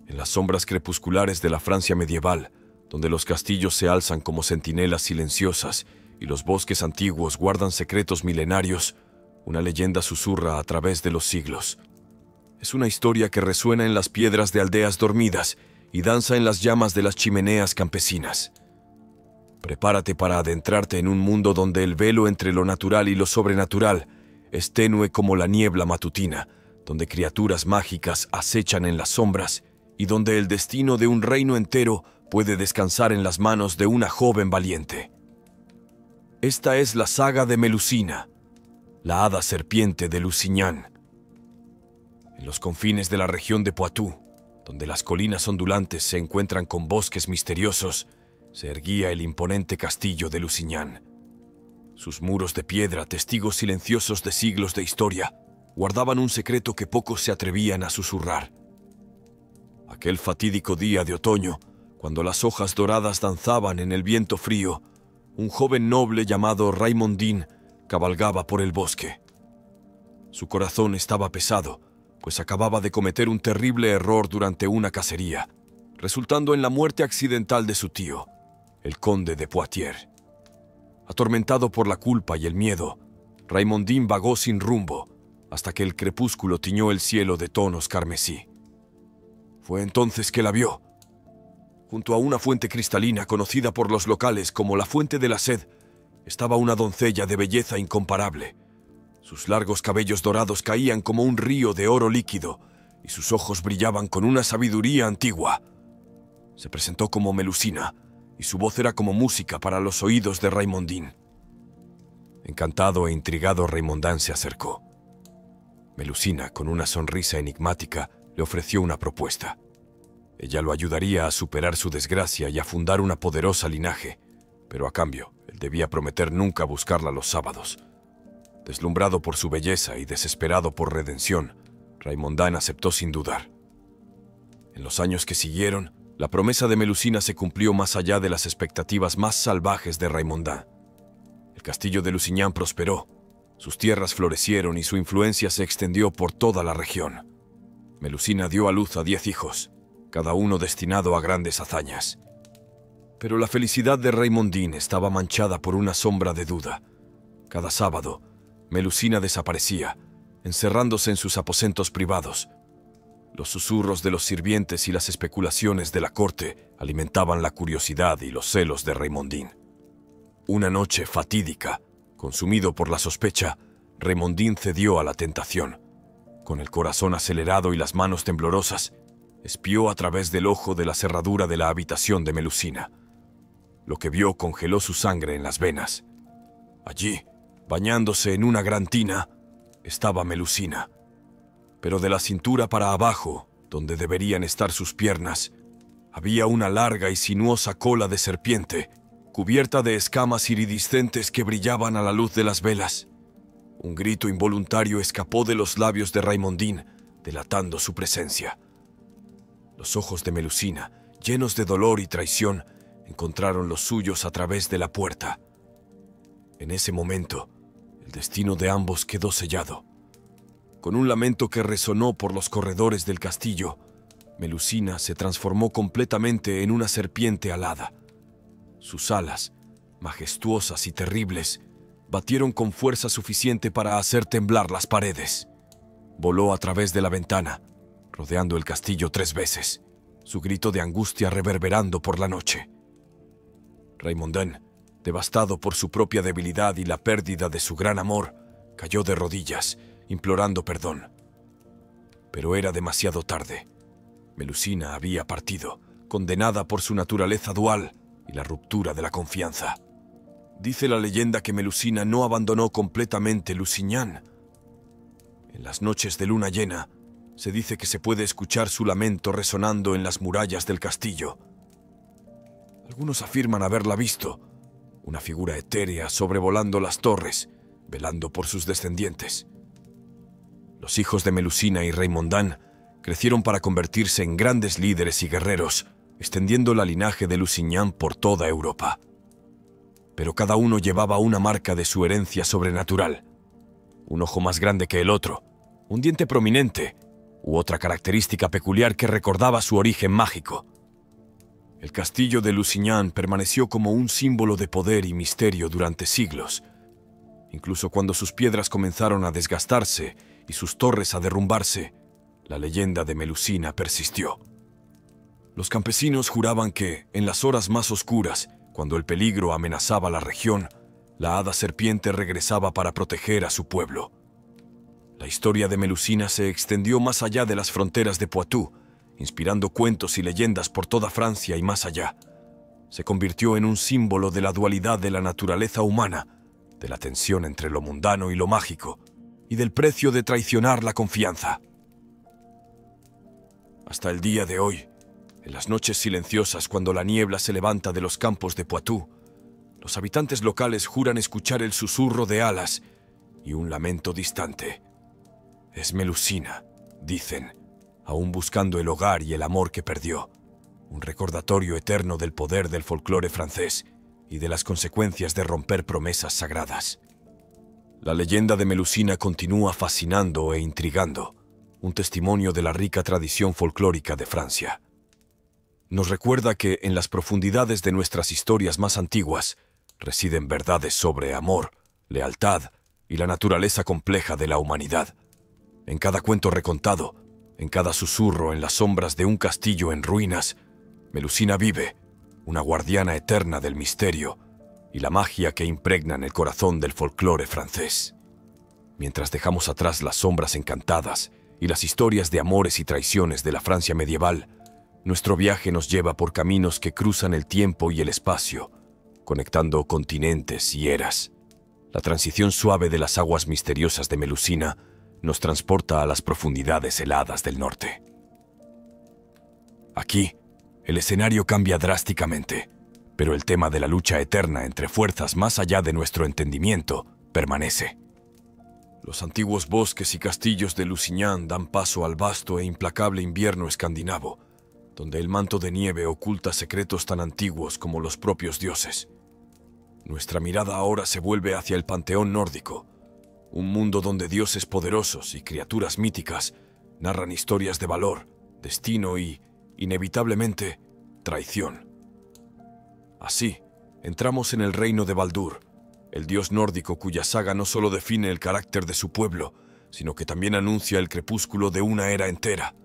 En las sombras crepusculares de la Francia medieval, donde los castillos se alzan como centinelas silenciosas y los bosques antiguos guardan secretos milenarios, una leyenda susurra a través de los siglos. Es una historia que resuena en las piedras de aldeas dormidas y danza en las llamas de las chimeneas campesinas. Prepárate para adentrarte en un mundo donde el velo entre lo natural y lo sobrenatural es tenue como la niebla matutina, donde criaturas mágicas acechan en las sombras y donde el destino de un reino entero puede descansar en las manos de una joven valiente. Esta es la saga de Melusina, la hada serpiente de Lusignan. En los confines de la región de Poitou, donde las colinas ondulantes se encuentran con bosques misteriosos, se erguía el imponente castillo de Lusignan. Sus muros de piedra, testigos silenciosos de siglos de historia, guardaban un secreto que pocos se atrevían a susurrar. Aquel fatídico día de otoño, cuando las hojas doradas danzaban en el viento frío, un joven noble llamado Raimondín cabalgaba por el bosque. Su corazón estaba pesado, pues acababa de cometer un terrible error durante una cacería, resultando en la muerte accidental de su tío, el conde de Poitiers. Atormentado por la culpa y el miedo, Raimondín vagó sin rumbo hasta que el crepúsculo tiñó el cielo de tonos carmesí. Fue entonces que la vio. Junto a una fuente cristalina conocida por los locales como la Fuente de la Sed, estaba una doncella de belleza incomparable. Sus largos cabellos dorados caían como un río de oro líquido y sus ojos brillaban con una sabiduría antigua. Se presentó como Melusina y su voz era como música para los oídos de Raimondín. Encantado e intrigado, Raimondín se acercó. Melusina, con una sonrisa enigmática, le ofreció una propuesta. Ella lo ayudaría a superar su desgracia y a fundar una poderosa linaje, pero a cambio, él debía prometer nunca buscarla los sábados. Deslumbrado por su belleza y desesperado por redención, Raimondín aceptó sin dudar. En los años que siguieron, la promesa de Melusina se cumplió más allá de las expectativas más salvajes de Raimondín. El castillo de Lusignan prosperó, sus tierras florecieron y su influencia se extendió por toda la región. Melusina dio a luz a 10 hijos, cada uno destinado a grandes hazañas. Pero la felicidad de Raimondín estaba manchada por una sombra de duda. Cada sábado, Melusina desaparecía, encerrándose en sus aposentos privados. Los susurros de los sirvientes y las especulaciones de la corte alimentaban la curiosidad y los celos de Raimondín. Una noche fatídica, consumido por la sospecha, Raimondín cedió a la tentación. Con el corazón acelerado y las manos temblorosas, espió a través del ojo de la cerradura de la habitación de Melusina. Lo que vio congeló su sangre en las venas. Allí, bañándose en una gran tina, estaba Melusina. Pero de la cintura para abajo, donde deberían estar sus piernas, había una larga y sinuosa cola de serpiente, cubierta de escamas iridiscentes que brillaban a la luz de las velas. Un grito involuntario escapó de los labios de Raimondín, delatando su presencia. Los ojos de Melusina, llenos de dolor y traición, encontraron los suyos a través de la puerta. En ese momento, el destino de ambos quedó sellado. Con un lamento que resonó por los corredores del castillo, Melusina se transformó completamente en una serpiente alada. Sus alas, majestuosas y terribles, batieron con fuerza suficiente para hacer temblar las paredes. Voló a través de la ventana, rodeando el castillo 3 veces, su grito de angustia reverberando por la noche. Raimondín, devastado por su propia debilidad y la pérdida de su gran amor, cayó de rodillas, implorando perdón. Pero era demasiado tarde. Melusina había partido, condenada por su naturaleza dual y la ruptura de la confianza. Dice la leyenda que Melusina no abandonó completamente Lusignan. En las noches de luna llena, se dice que se puede escuchar su lamento resonando en las murallas del castillo. Algunos afirman haberla visto, una figura etérea sobrevolando las torres, velando por sus descendientes. Los hijos de Melusina y Raimondín crecieron para convertirse en grandes líderes y guerreros, extendiendo la linaje de Lusignan por toda Europa. Pero cada uno llevaba una marca de su herencia sobrenatural. Un ojo más grande que el otro, un diente prominente u otra característica peculiar que recordaba su origen mágico. El castillo de Lusignan permaneció como un símbolo de poder y misterio durante siglos. Incluso cuando sus piedras comenzaron a desgastarse y sus torres a derrumbarse, la leyenda de Melusina persistió. Los campesinos juraban que, en las horas más oscuras, cuando el peligro amenazaba la región, la hada serpiente regresaba para proteger a su pueblo. La historia de Melusina se extendió más allá de las fronteras de Poitou, inspirando cuentos y leyendas por toda Francia y más allá. Se convirtió en un símbolo de la dualidad de la naturaleza humana, de la tensión entre lo mundano y lo mágico, y del precio de traicionar la confianza. Hasta el día de hoy, en las noches silenciosas cuando la niebla se levanta de los campos de Poitou, los habitantes locales juran escuchar el susurro de alas y un lamento distante. Es Melusina, dicen, aún buscando el hogar y el amor que perdió, un recordatorio eterno del poder del folclore francés y de las consecuencias de romper promesas sagradas. La leyenda de Melusina continúa fascinando e intrigando, un testimonio de la rica tradición folclórica de Francia. Nos recuerda que en las profundidades de nuestras historias más antiguas residen verdades sobre amor, lealtad y la naturaleza compleja de la humanidad. En cada cuento recontado, en cada susurro en las sombras de un castillo en ruinas, Melusina vive, una guardiana eterna del misterio y la magia que impregnan el corazón del folclore francés. Mientras dejamos atrás las sombras encantadas y las historias de amores y traiciones de la Francia medieval, nuestro viaje nos lleva por caminos que cruzan el tiempo y el espacio, conectando continentes y eras. La transición suave de las aguas misteriosas de Melusina nos transporta a las profundidades heladas del norte. Aquí, el escenario cambia drásticamente, pero el tema de la lucha eterna entre fuerzas más allá de nuestro entendimiento permanece. Los antiguos bosques y castillos de Lusignan dan paso al vasto e implacable invierno escandinavo, donde el manto de nieve oculta secretos tan antiguos como los propios dioses. Nuestra mirada ahora se vuelve hacia el panteón nórdico, un mundo donde dioses poderosos y criaturas míticas narran historias de valor, destino y, inevitablemente, traición. Así, entramos en el reino de Baldur, el dios nórdico cuya saga no solo define el carácter de su pueblo, sino que también anuncia el crepúsculo de una era entera.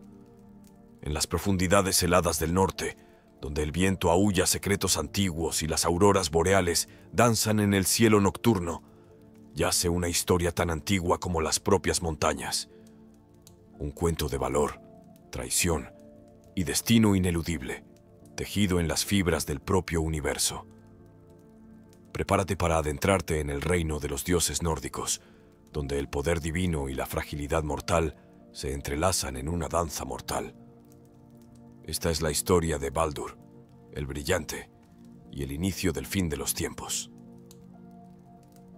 En las profundidades heladas del norte, donde el viento aúlla secretos antiguos y las auroras boreales danzan en el cielo nocturno, yace una historia tan antigua como las propias montañas. Un cuento de valor, traición y destino ineludible, tejido en las fibras del propio universo. Prepárate para adentrarte en el reino de los dioses nórdicos, donde el poder divino y la fragilidad mortal se entrelazan en una danza mortal. Esta es la historia de Baldur, el brillante, y el inicio del fin de los tiempos.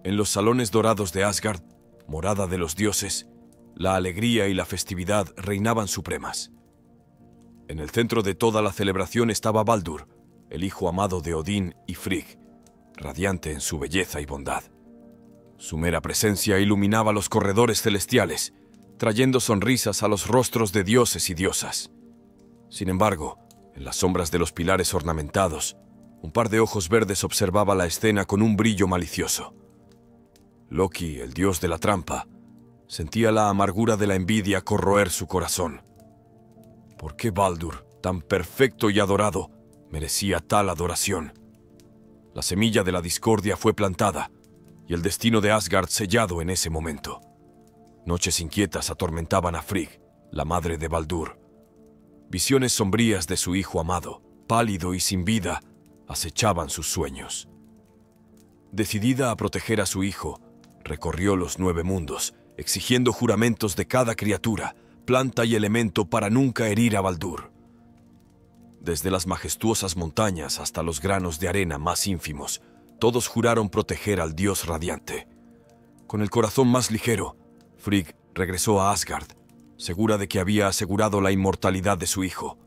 En los salones dorados de Asgard, morada de los dioses, la alegría y la festividad reinaban supremas. En el centro de toda la celebración estaba Baldur, el hijo amado de Odín y Frigg, radiante en su belleza y bondad. Su mera presencia iluminaba los corredores celestiales, trayendo sonrisas a los rostros de dioses y diosas. Sin embargo, en las sombras de los pilares ornamentados, un par de ojos verdes observaba la escena con un brillo malicioso. Loki, el dios de la trampa, sentía la amargura de la envidia corroer su corazón. ¿Por qué Baldur, tan perfecto y adorado, merecía tal adoración? La semilla de la discordia fue plantada, y el destino de Asgard sellado en ese momento. Noches inquietas atormentaban a Frigg, la madre de Baldur. Visiones sombrías de su hijo amado, pálido y sin vida, acechaban sus sueños. Decidida a proteger a su hijo, recorrió los 9 mundos, exigiendo juramentos de cada criatura, planta y elemento para nunca herir a Baldur. Desde las majestuosas montañas hasta los granos de arena más ínfimos, todos juraron proteger al dios radiante. Con el corazón más ligero, Frigg regresó a Asgard, segura de que había asegurado la inmortalidad de su hijo.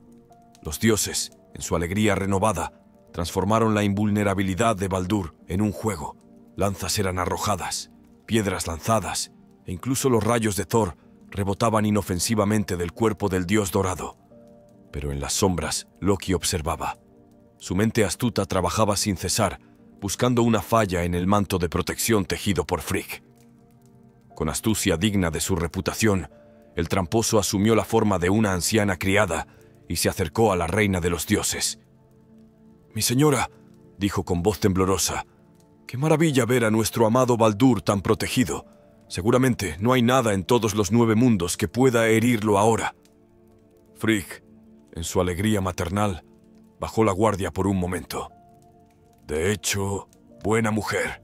Los dioses, en su alegría renovada, transformaron la invulnerabilidad de Baldur en un juego. Lanzas eran arrojadas, piedras lanzadas, e incluso los rayos de Thor rebotaban inofensivamente del cuerpo del dios dorado. Pero en las sombras, Loki observaba. Su mente astuta trabajaba sin cesar, buscando una falla en el manto de protección tejido por Frigg. Con astucia digna de su reputación, el tramposo asumió la forma de una anciana criada y se acercó a la reina de los dioses. «Mi señora», dijo con voz temblorosa, «qué maravilla ver a nuestro amado Baldur tan protegido. Seguramente no hay nada en todos los 9 mundos que pueda herirlo ahora». Frigg, en su alegría maternal, bajó la guardia por un momento. «De hecho, buena mujer.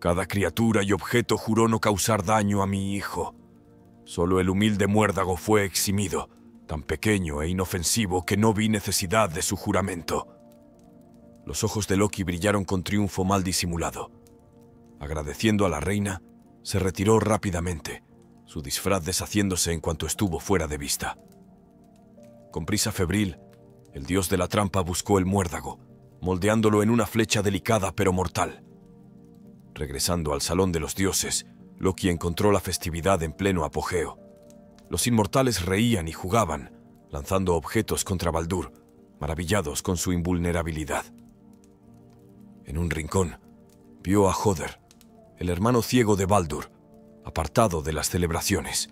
Cada criatura y objeto juró no causar daño a mi hijo. Solo el humilde muérdago fue eximido, tan pequeño e inofensivo que no vi necesidad de su juramento». Los ojos de Loki brillaron con triunfo mal disimulado. Agradeciendo a la reina, se retiró rápidamente, su disfraz deshaciéndose en cuanto estuvo fuera de vista. Con prisa febril, el dios de la trampa buscó el muérdago, moldeándolo en una flecha delicada pero mortal. Regresando al salón de los dioses, Loki encontró la festividad en pleno apogeo. Los inmortales reían y jugaban, lanzando objetos contra Baldur, maravillados con su invulnerabilidad. En un rincón, vio a Hoder, el hermano ciego de Baldur, apartado de las celebraciones.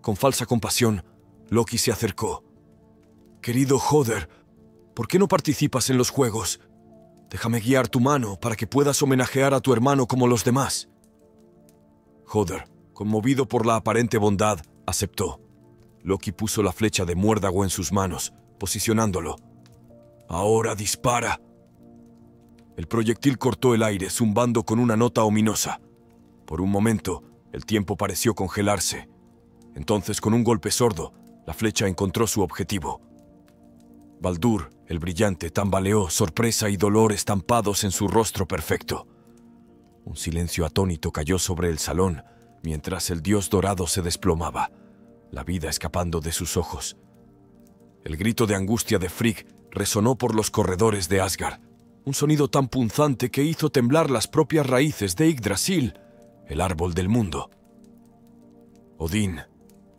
Con falsa compasión, Loki se acercó. «Querido Hoder, ¿por qué no participas en los juegos? Déjame guiar tu mano para que puedas homenajear a tu hermano como los demás». Hoder, conmovido por la aparente bondad, aceptó. Loki puso la flecha de muérdago en sus manos, posicionándolo. «Ahora dispara». El proyectil cortó el aire, zumbando con una nota ominosa. Por un momento, el tiempo pareció congelarse. Entonces, con un golpe sordo, la flecha encontró su objetivo. Baldur, el brillante, tambaleó, sorpresa y dolor estampados en su rostro perfecto. Un silencio atónito cayó sobre el salón, mientras el dios dorado se desplomaba, la vida escapando de sus ojos. El grito de angustia de Frigg resonó por los corredores de Asgard, un sonido tan punzante que hizo temblar las propias raíces de Yggdrasil, el árbol del mundo. Odín,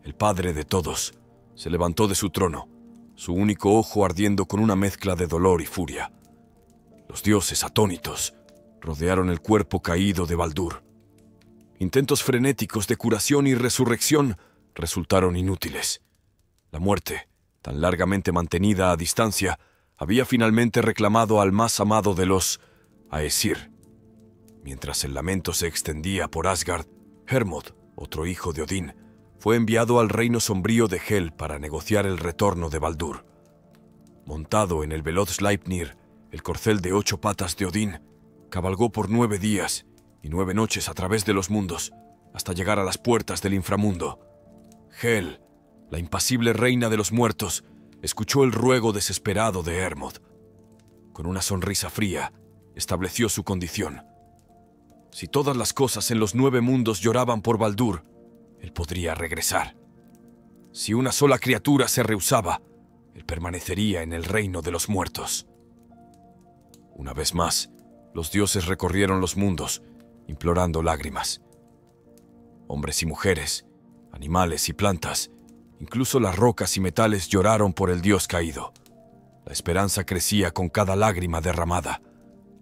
el padre de todos, se levantó de su trono, su único ojo ardiendo con una mezcla de dolor y furia. Los dioses, atónitos, rodearon el cuerpo caído de Baldur. Intentos frenéticos de curación y resurrección resultaron inútiles. La muerte, tan largamente mantenida a distancia, había finalmente reclamado al más amado de los Aesir. Mientras el lamento se extendía por Asgard, Hermod, otro hijo de Odín, fue enviado al reino sombrío de Hel para negociar el retorno de Baldur. Montado en el veloz Sleipnir, el corcel de 8 patas de Odín, cabalgó por 9 días y 9 noches a través de los mundos, hasta llegar a las puertas del inframundo. Hel, la impasible reina de los muertos, escuchó el ruego desesperado de Hermod. Con una sonrisa fría, estableció su condición. Si todas las cosas en los 9 mundos lloraban por Baldur, él podría regresar. Si una sola criatura se rehusaba, él permanecería en el reino de los muertos. Una vez más, los dioses recorrieron los mundos, implorando lágrimas. Hombres y mujeres, animales y plantas, incluso las rocas y metales lloraron por el dios caído. La esperanza crecía con cada lágrima derramada.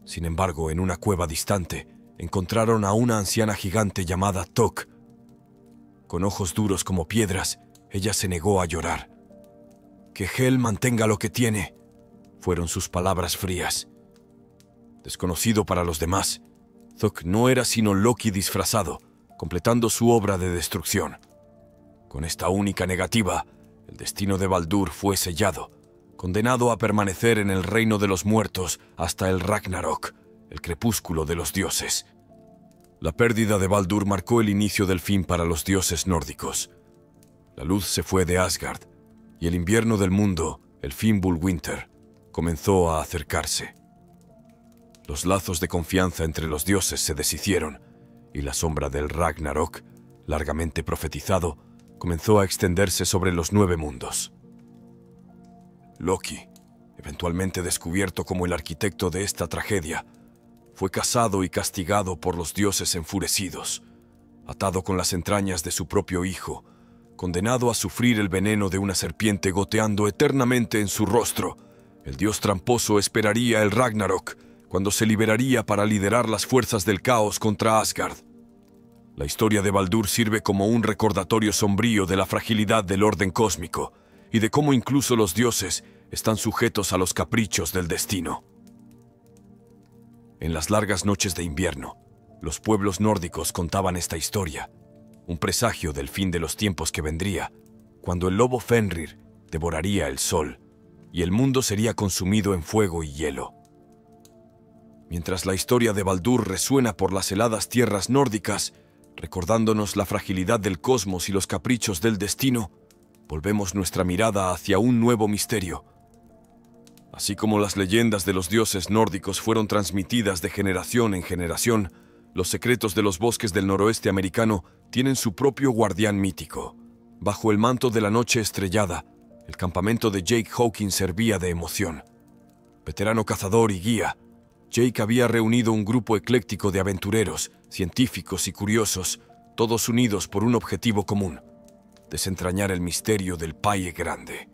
Sin embargo, en una cueva distante, encontraron a una anciana gigante llamada Tok. Con ojos duros como piedras, ella se negó a llorar. «Que Hel mantenga lo que tiene», fueron sus palabras frías. Desconocido para los demás, Tok no era sino Loki disfrazado, completando su obra de destrucción. Con esta única negativa, el destino de Baldur fue sellado, condenado a permanecer en el reino de los muertos hasta el Ragnarok, el crepúsculo de los dioses. La pérdida de Baldur marcó el inicio del fin para los dioses nórdicos. La luz se fue de Asgard, y el invierno del mundo, el Fimbulwinter, comenzó a acercarse. Los lazos de confianza entre los dioses se deshicieron, y la sombra del Ragnarok, largamente profetizado, comenzó a extenderse sobre los 9 mundos. Loki, eventualmente descubierto como el arquitecto de esta tragedia, fue cazado y castigado por los dioses enfurecidos. atado con las entrañas de su propio hijo, condenado a sufrir el veneno de una serpiente goteando eternamente en su rostro. El dios tramposo esperaría el Ragnarok, cuando se liberaría para liderar las fuerzas del caos contra Asgard. La historia de Baldur sirve como un recordatorio sombrío de la fragilidad del orden cósmico y de cómo incluso los dioses están sujetos a los caprichos del destino. En las largas noches de invierno, los pueblos nórdicos contaban esta historia, un presagio del fin de los tiempos que vendría, cuando el lobo Fenrir devoraría el sol y el mundo sería consumido en fuego y hielo. Mientras la historia de Baldur resuena por las heladas tierras nórdicas, recordándonos la fragilidad del cosmos y los caprichos del destino, volvemos nuestra mirada hacia un nuevo misterio. Así como las leyendas de los dioses nórdicos fueron transmitidas de generación en generación, los secretos de los bosques del noroeste americano tienen su propio guardián mítico. Bajo el manto de la noche estrellada, el campamento de Jake Hawkins servía de emoción. Veterano cazador y guía, Jake había reunido un grupo ecléctico de aventureros, científicos y curiosos, todos unidos por un objetivo común: desentrañar el misterio del Palle Grande.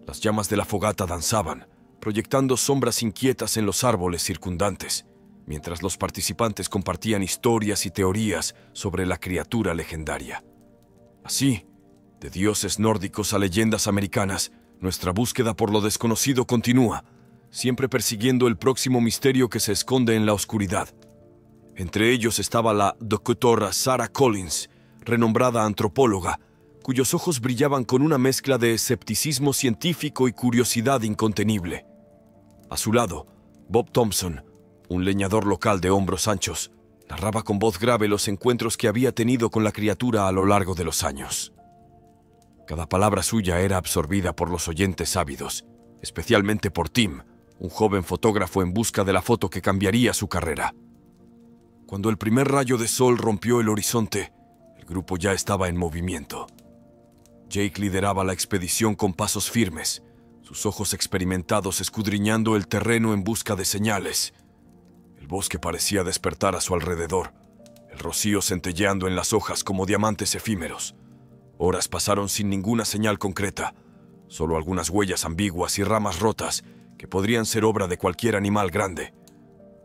Las llamas de la fogata danzaban, proyectando sombras inquietas en los árboles circundantes, mientras los participantes compartían historias y teorías sobre la criatura legendaria. Así, de dioses nórdicos a leyendas americanas, nuestra búsqueda por lo desconocido continúa, siempre persiguiendo el próximo misterio que se esconde en la oscuridad. Entre ellos estaba la doctora Sarah Collins, renombrada antropóloga, cuyos ojos brillaban con una mezcla de escepticismo científico y curiosidad incontenible. A su lado, Bob Thompson, un leñador local de hombros anchos, narraba con voz grave los encuentros que había tenido con la criatura a lo largo de los años. Cada palabra suya era absorbida por los oyentes ávidos, especialmente por Tim, un joven fotógrafo en busca de la foto que cambiaría su carrera. Cuando el primer rayo de sol rompió el horizonte, el grupo ya estaba en movimiento. Jake lideraba la expedición con pasos firmes, sus ojos experimentados escudriñando el terreno en busca de señales. El bosque parecía despertar a su alrededor, el rocío centelleando en las hojas como diamantes efímeros. Horas pasaron sin ninguna señal concreta, solo algunas huellas ambiguas y ramas rotas que podrían ser obra de cualquier animal grande.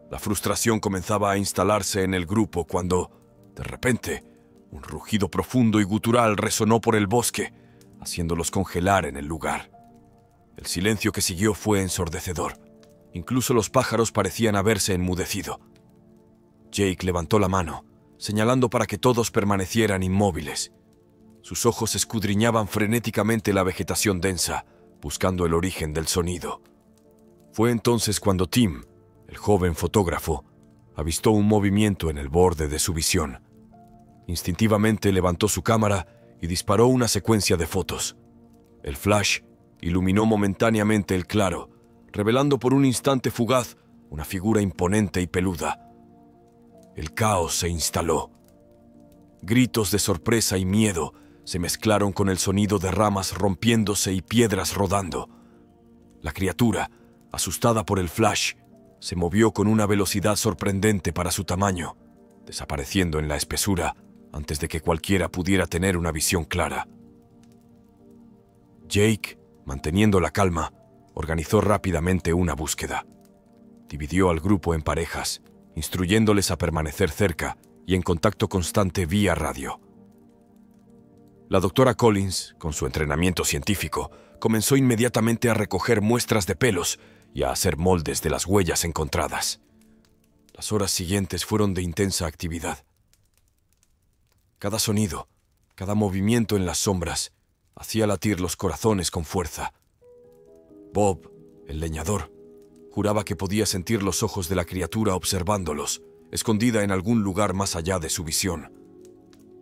La frustración comenzaba a instalarse en el grupo cuando, de repente, un rugido profundo y gutural resonó por el bosque, haciéndolos congelar en el lugar. El silencio que siguió fue ensordecedor. Incluso los pájaros parecían haberse enmudecido. Jake levantó la mano, señalando para que todos permanecieran inmóviles. Sus ojos escudriñaban frenéticamente la vegetación densa, buscando el origen del sonido. Fue entonces cuando Tim, el joven fotógrafo, avistó un movimiento en el borde de su visión. Instintivamente levantó su cámara y disparó una secuencia de fotos. El flash iluminó momentáneamente el claro, revelando por un instante fugaz una figura imponente y peluda. El caos se instaló. Gritos de sorpresa y miedo se mezclaron con el sonido de ramas rompiéndose y piedras rodando. La criatura, asustada por el flash, se movió con una velocidad sorprendente para su tamaño, desapareciendo en la espesura antes de que cualquiera pudiera tener una visión clara. Jake, manteniendo la calma, organizó rápidamente una búsqueda. Dividió al grupo en parejas, instruyéndoles a permanecer cerca y en contacto constante vía radio. La doctora Collins, con su entrenamiento científico, comenzó inmediatamente a recoger muestras de pelos y a hacer moldes de las huellas encontradas. Las horas siguientes fueron de intensa actividad. Cada sonido, cada movimiento en las sombras, hacía latir los corazones con fuerza. Bob, el leñador, juraba que podía sentir los ojos de la criatura observándolos, escondida en algún lugar más allá de su visión.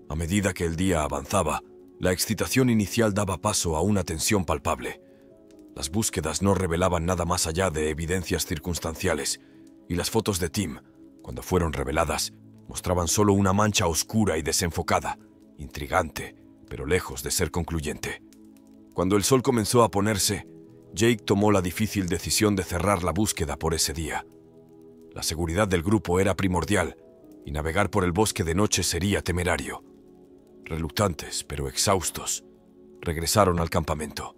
A medida que el día avanzaba, la excitación inicial daba paso a una tensión palpable. Las búsquedas no revelaban nada más allá de evidencias circunstanciales, y las fotos de Tim, cuando fueron reveladas, mostraban solo una mancha oscura y desenfocada, intrigante, pero lejos de ser concluyente. Cuando el sol comenzó a ponerse, Jake tomó la difícil decisión de cerrar la búsqueda por ese día. La seguridad del grupo era primordial, y navegar por el bosque de noche sería temerario. Reluctantes, pero exhaustos, regresaron al campamento.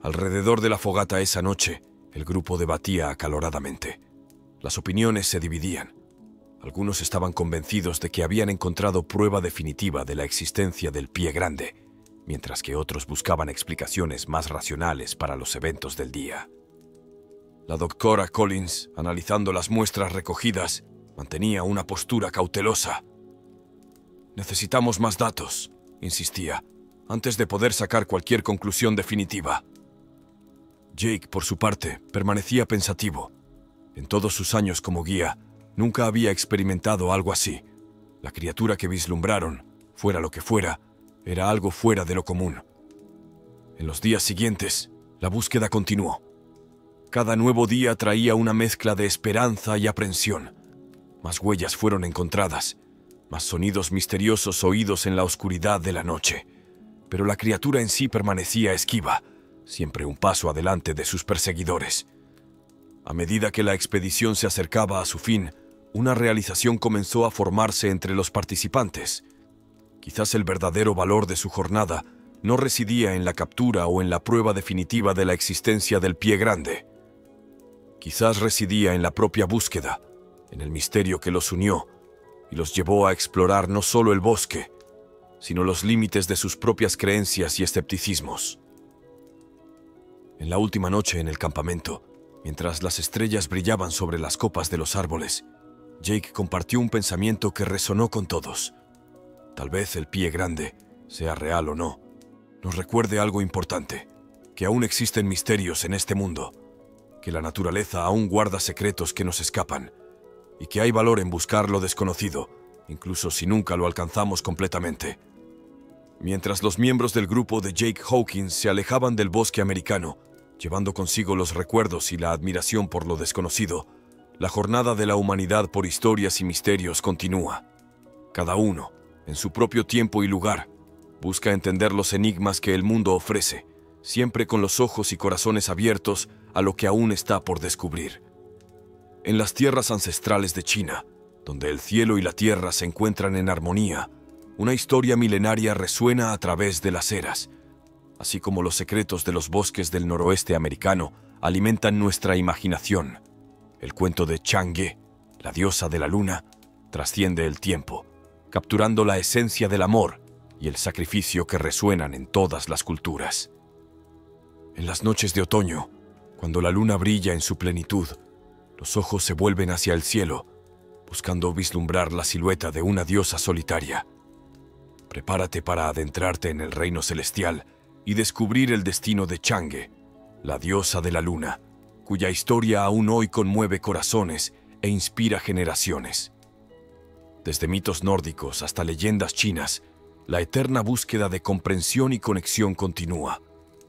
Alrededor de la fogata esa noche, el grupo debatía acaloradamente. Las opiniones se dividían. Algunos estaban convencidos de que habían encontrado prueba definitiva de la existencia del Pie Grande, mientras que otros buscaban explicaciones más racionales para los eventos del día. La doctora Collins, analizando las muestras recogidas, mantenía una postura cautelosa. «Necesitamos más datos», insistía, «antes de poder sacar cualquier conclusión definitiva». Jake, por su parte, permanecía pensativo. En todos sus años como guía, nunca había experimentado algo así. La criatura que vislumbraron, fuera lo que fuera, era algo fuera de lo común. En los días siguientes, la búsqueda continuó. Cada nuevo día traía una mezcla de esperanza y aprensión. Más huellas fueron encontradas, más sonidos misteriosos oídos en la oscuridad de la noche. Pero la criatura en sí permanecía esquiva, siempre un paso adelante de sus perseguidores. A medida que la expedición se acercaba a su fin, una realización comenzó a formarse entre los participantes. Quizás el verdadero valor de su jornada no residía en la captura o en la prueba definitiva de la existencia del Pie Grande. Quizás residía en la propia búsqueda, en el misterio que los unió y los llevó a explorar no solo el bosque, sino los límites de sus propias creencias y escepticismos. En la última noche en el campamento, mientras las estrellas brillaban sobre las copas de los árboles, Jake compartió un pensamiento que resonó con todos. Tal vez el Pie Grande, sea real o no, nos recuerde algo importante, que aún existen misterios en este mundo, que la naturaleza aún guarda secretos que nos escapan, y que hay valor en buscar lo desconocido, incluso si nunca lo alcanzamos completamente. Mientras los miembros del grupo de Jake Hawkins se alejaban del bosque americano, llevando consigo los recuerdos y la admiración por lo desconocido, la jornada de la humanidad por historias y misterios continúa. Cada uno, en su propio tiempo y lugar, busca entender los enigmas que el mundo ofrece, siempre con los ojos y corazones abiertos a lo que aún está por descubrir. En las tierras ancestrales de China, donde el cielo y la tierra se encuentran en armonía, una historia milenaria resuena a través de las eras, así como los secretos de los bosques del noroeste americano alimentan nuestra imaginación. El cuento de Chang'e, la diosa de la luna, trasciende el tiempo, capturando la esencia del amor y el sacrificio que resuenan en todas las culturas. En las noches de otoño, cuando la luna brilla en su plenitud, los ojos se vuelven hacia el cielo, buscando vislumbrar la silueta de una diosa solitaria. Prepárate para adentrarte en el reino celestial y descubrir el destino de Chang'e, la diosa de la luna, cuya historia aún hoy conmueve corazones e inspira generaciones. Desde mitos nórdicos hasta leyendas chinas, la eterna búsqueda de comprensión y conexión continúa,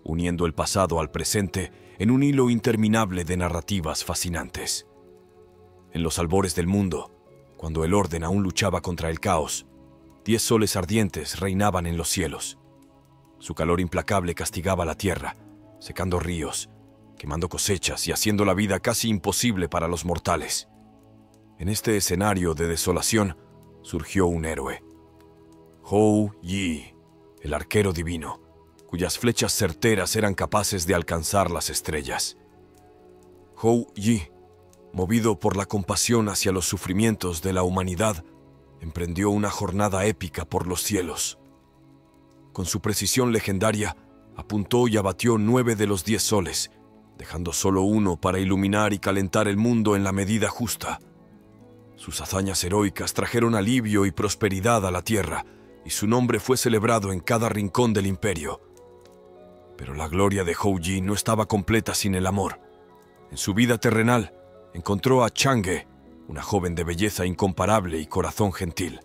uniendo el pasado al presente en un hilo interminable de narrativas fascinantes. En los albores del mundo, cuando el orden aún luchaba contra el caos, 10 soles ardientes reinaban en los cielos. Su calor implacable castigaba la tierra, secando ríos, quemando cosechas y haciendo la vida casi imposible para los mortales. En este escenario de desolación surgió un héroe, Hou Yi, el arquero divino, cuyas flechas certeras eran capaces de alcanzar las estrellas. Hou Yi, movido por la compasión hacia los sufrimientos de la humanidad, emprendió una jornada épica por los cielos. Con su precisión legendaria, apuntó y abatió 9 de los 10 soles, dejando solo uno para iluminar y calentar el mundo en la medida justa. Sus hazañas heroicas trajeron alivio y prosperidad a la tierra, y su nombre fue celebrado en cada rincón del imperio. Pero la gloria de Hou Yi no estaba completa sin el amor. En su vida terrenal, encontró a Chang'e, una joven de belleza incomparable y corazón gentil.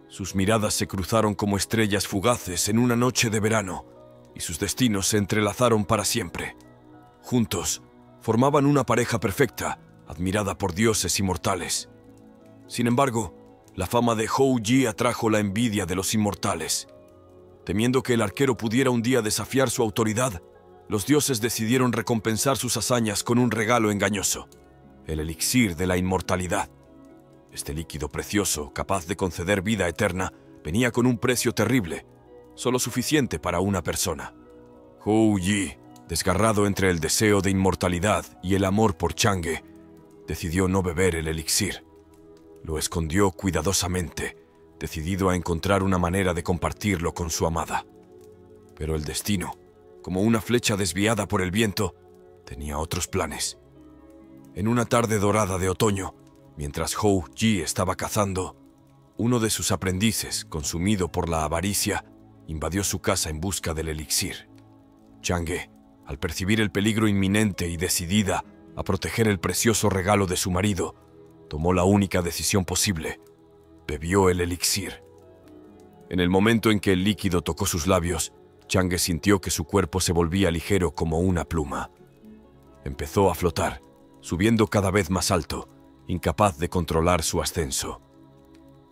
Sus miradas se cruzaron como estrellas fugaces en una noche de verano, y sus destinos se entrelazaron para siempre. Juntos, formaban una pareja perfecta, admirada por dioses y mortales. Sin embargo, la fama de Hou Yi atrajo la envidia de los inmortales. Temiendo que el arquero pudiera un día desafiar su autoridad, los dioses decidieron recompensar sus hazañas con un regalo engañoso: el elixir de la inmortalidad. Este líquido precioso, capaz de conceder vida eterna, venía con un precio terrible, solo suficiente para una persona. Hou Yi, desgarrado entre el deseo de inmortalidad y el amor por Chang'e, decidió no beber el elixir. Lo escondió cuidadosamente, decidido a encontrar una manera de compartirlo con su amada. Pero el destino, como una flecha desviada por el viento, tenía otros planes. En una tarde dorada de otoño, mientras Hou Yi estaba cazando, uno de sus aprendices, consumido por la avaricia, invadió su casa en busca del elixir. Chang'e, al percibir el peligro inminente y decidida a proteger el precioso regalo de su marido, tomó la única decisión posible: bebió el elixir. En el momento en que el líquido tocó sus labios, Chang'e sintió que su cuerpo se volvía ligero como una pluma. Empezó a flotar, subiendo cada vez más alto, incapaz de controlar su ascenso.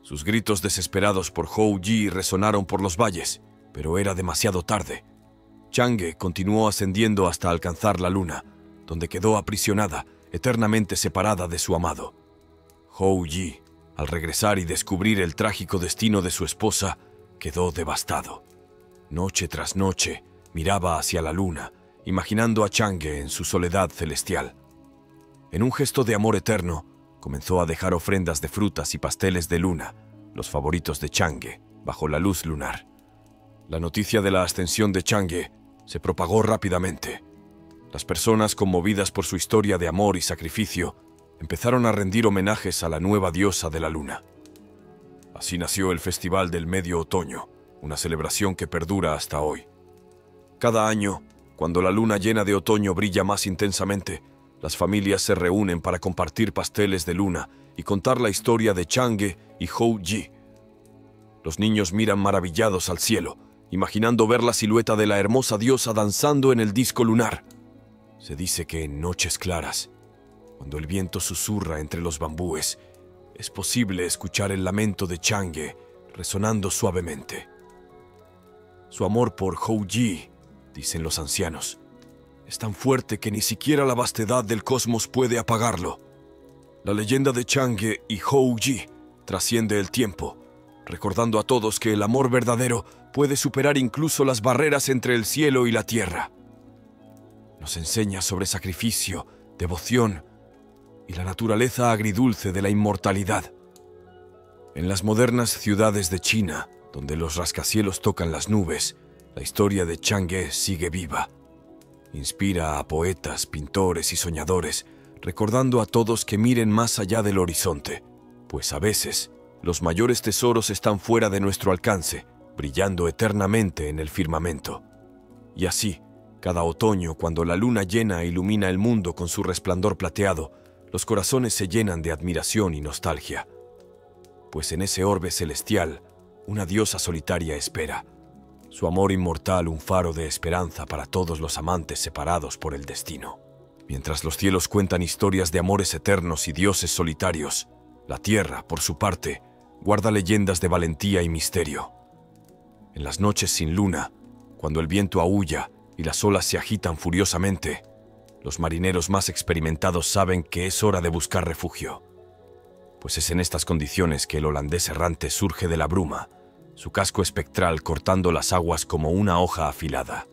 Sus gritos desesperados por Hou Yi resonaron por los valles, pero era demasiado tarde. Chang'e continuó ascendiendo hasta alcanzar la luna, donde quedó aprisionada, eternamente separada de su amado. Hou Yi, al regresar y descubrir el trágico destino de su esposa, quedó devastado. Noche tras noche, miraba hacia la luna, imaginando a Chang'e en su soledad celestial. En un gesto de amor eterno, comenzó a dejar ofrendas de frutas y pasteles de luna, los favoritos de Chang'e, bajo la luz lunar. La noticia de la ascensión de Chang'e se propagó rápidamente. Las personas, conmovidas por su historia de amor y sacrificio, empezaron a rendir homenajes a la nueva diosa de la luna. Así nació el Festival del Medio Otoño, una celebración que perdura hasta hoy. Cada año, cuando la luna llena de otoño brilla más intensamente, las familias se reúnen para compartir pasteles de luna y contar la historia de Chang'e y Hou Yi. Los niños miran maravillados al cielo, imaginando ver la silueta de la hermosa diosa danzando en el disco lunar. Se dice que en noches claras, cuando el viento susurra entre los bambúes, es posible escuchar el lamento de Chang'e resonando suavemente. Su amor por Hou Yi, dicen los ancianos, es tan fuerte que ni siquiera la vastedad del cosmos puede apagarlo. La leyenda de Chang'e y Hou Yi trasciende el tiempo, recordando a todos que el amor verdadero puede superar incluso las barreras entre el cielo y la tierra. Nos enseña sobre sacrificio, devoción y la naturaleza agridulce de la inmortalidad. En las modernas ciudades de China, donde los rascacielos tocan las nubes, la historia de Chang'e sigue viva. Inspira a poetas, pintores y soñadores, recordando a todos que miren más allá del horizonte, pues a veces los mayores tesoros están fuera de nuestro alcance, brillando eternamente en el firmamento. Y así, cada otoño, cuando la luna llena ilumina el mundo con su resplandor plateado, los corazones se llenan de admiración y nostalgia. Pues en ese orbe celestial, una diosa solitaria espera. Su amor inmortal, un faro de esperanza para todos los amantes separados por el destino. Mientras los cielos cuentan historias de amores eternos y dioses solitarios, la tierra, por su parte, guarda leyendas de valentía y misterio. En las noches sin luna, cuando el viento aúlla y las olas se agitan furiosamente, los marineros más experimentados saben que es hora de buscar refugio. Pues es en estas condiciones que el holandés errante surge de la bruma, su casco espectral cortando las aguas como una hoja afilada.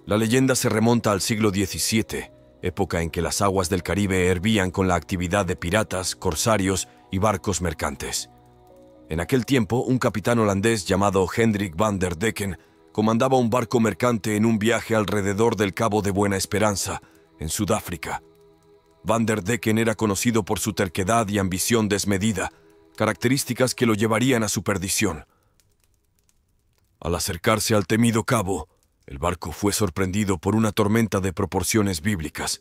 La leyenda se remonta al siglo XVII, época en que las aguas del Caribe hervían con la actividad de piratas, corsarios y barcos mercantes. En aquel tiempo, un capitán holandés llamado Hendrik van der Decken comandaba un barco mercante en un viaje alrededor del Cabo de Buena Esperanza, en Sudáfrica. Van der Decken era conocido por su terquedad y ambición desmedida, características que lo llevarían a su perdición. Al acercarse al temido cabo, el barco fue sorprendido por una tormenta de proporciones bíblicas.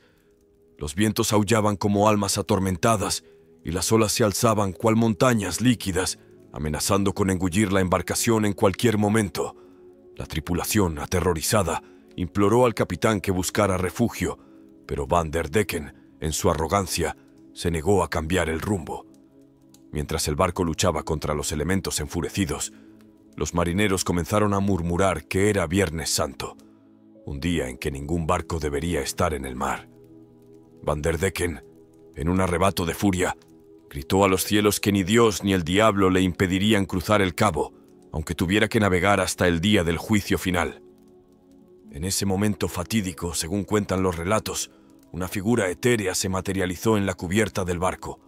Los vientos aullaban como almas atormentadas y las olas se alzaban cual montañas líquidas, amenazando con engullir la embarcación en cualquier momento. La tripulación, aterrorizada, imploró al capitán que buscara refugio, pero Van der Decken, en su arrogancia, se negó a cambiar el rumbo. Mientras el barco luchaba contra los elementos enfurecidos, los marineros comenzaron a murmurar que era Viernes Santo, un día en que ningún barco debería estar en el mar. Van der Decken, en un arrebato de furia, Gritó a los cielos que ni Dios ni el diablo le impedirían cruzar el cabo, aunque tuviera que navegar hasta el día del juicio final. En ese momento fatídico, según cuentan los relatos, una figura etérea se materializó en la cubierta del barco.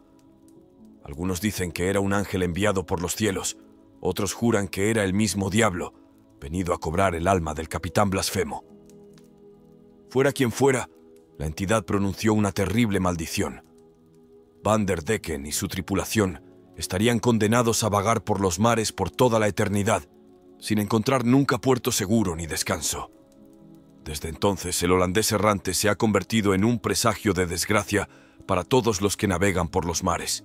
Algunos dicen que era un ángel enviado por los cielos, otros juran que era el mismo diablo, venido a cobrar el alma del capitán blasfemo. Fuera quien fuera, la entidad pronunció una terrible maldición. Van der Decken y su tripulación estarían condenados a vagar por los mares por toda la eternidad, sin encontrar nunca puerto seguro ni descanso. Desde entonces, el holandés errante se ha convertido en un presagio de desgracia para todos los que navegan por los mares.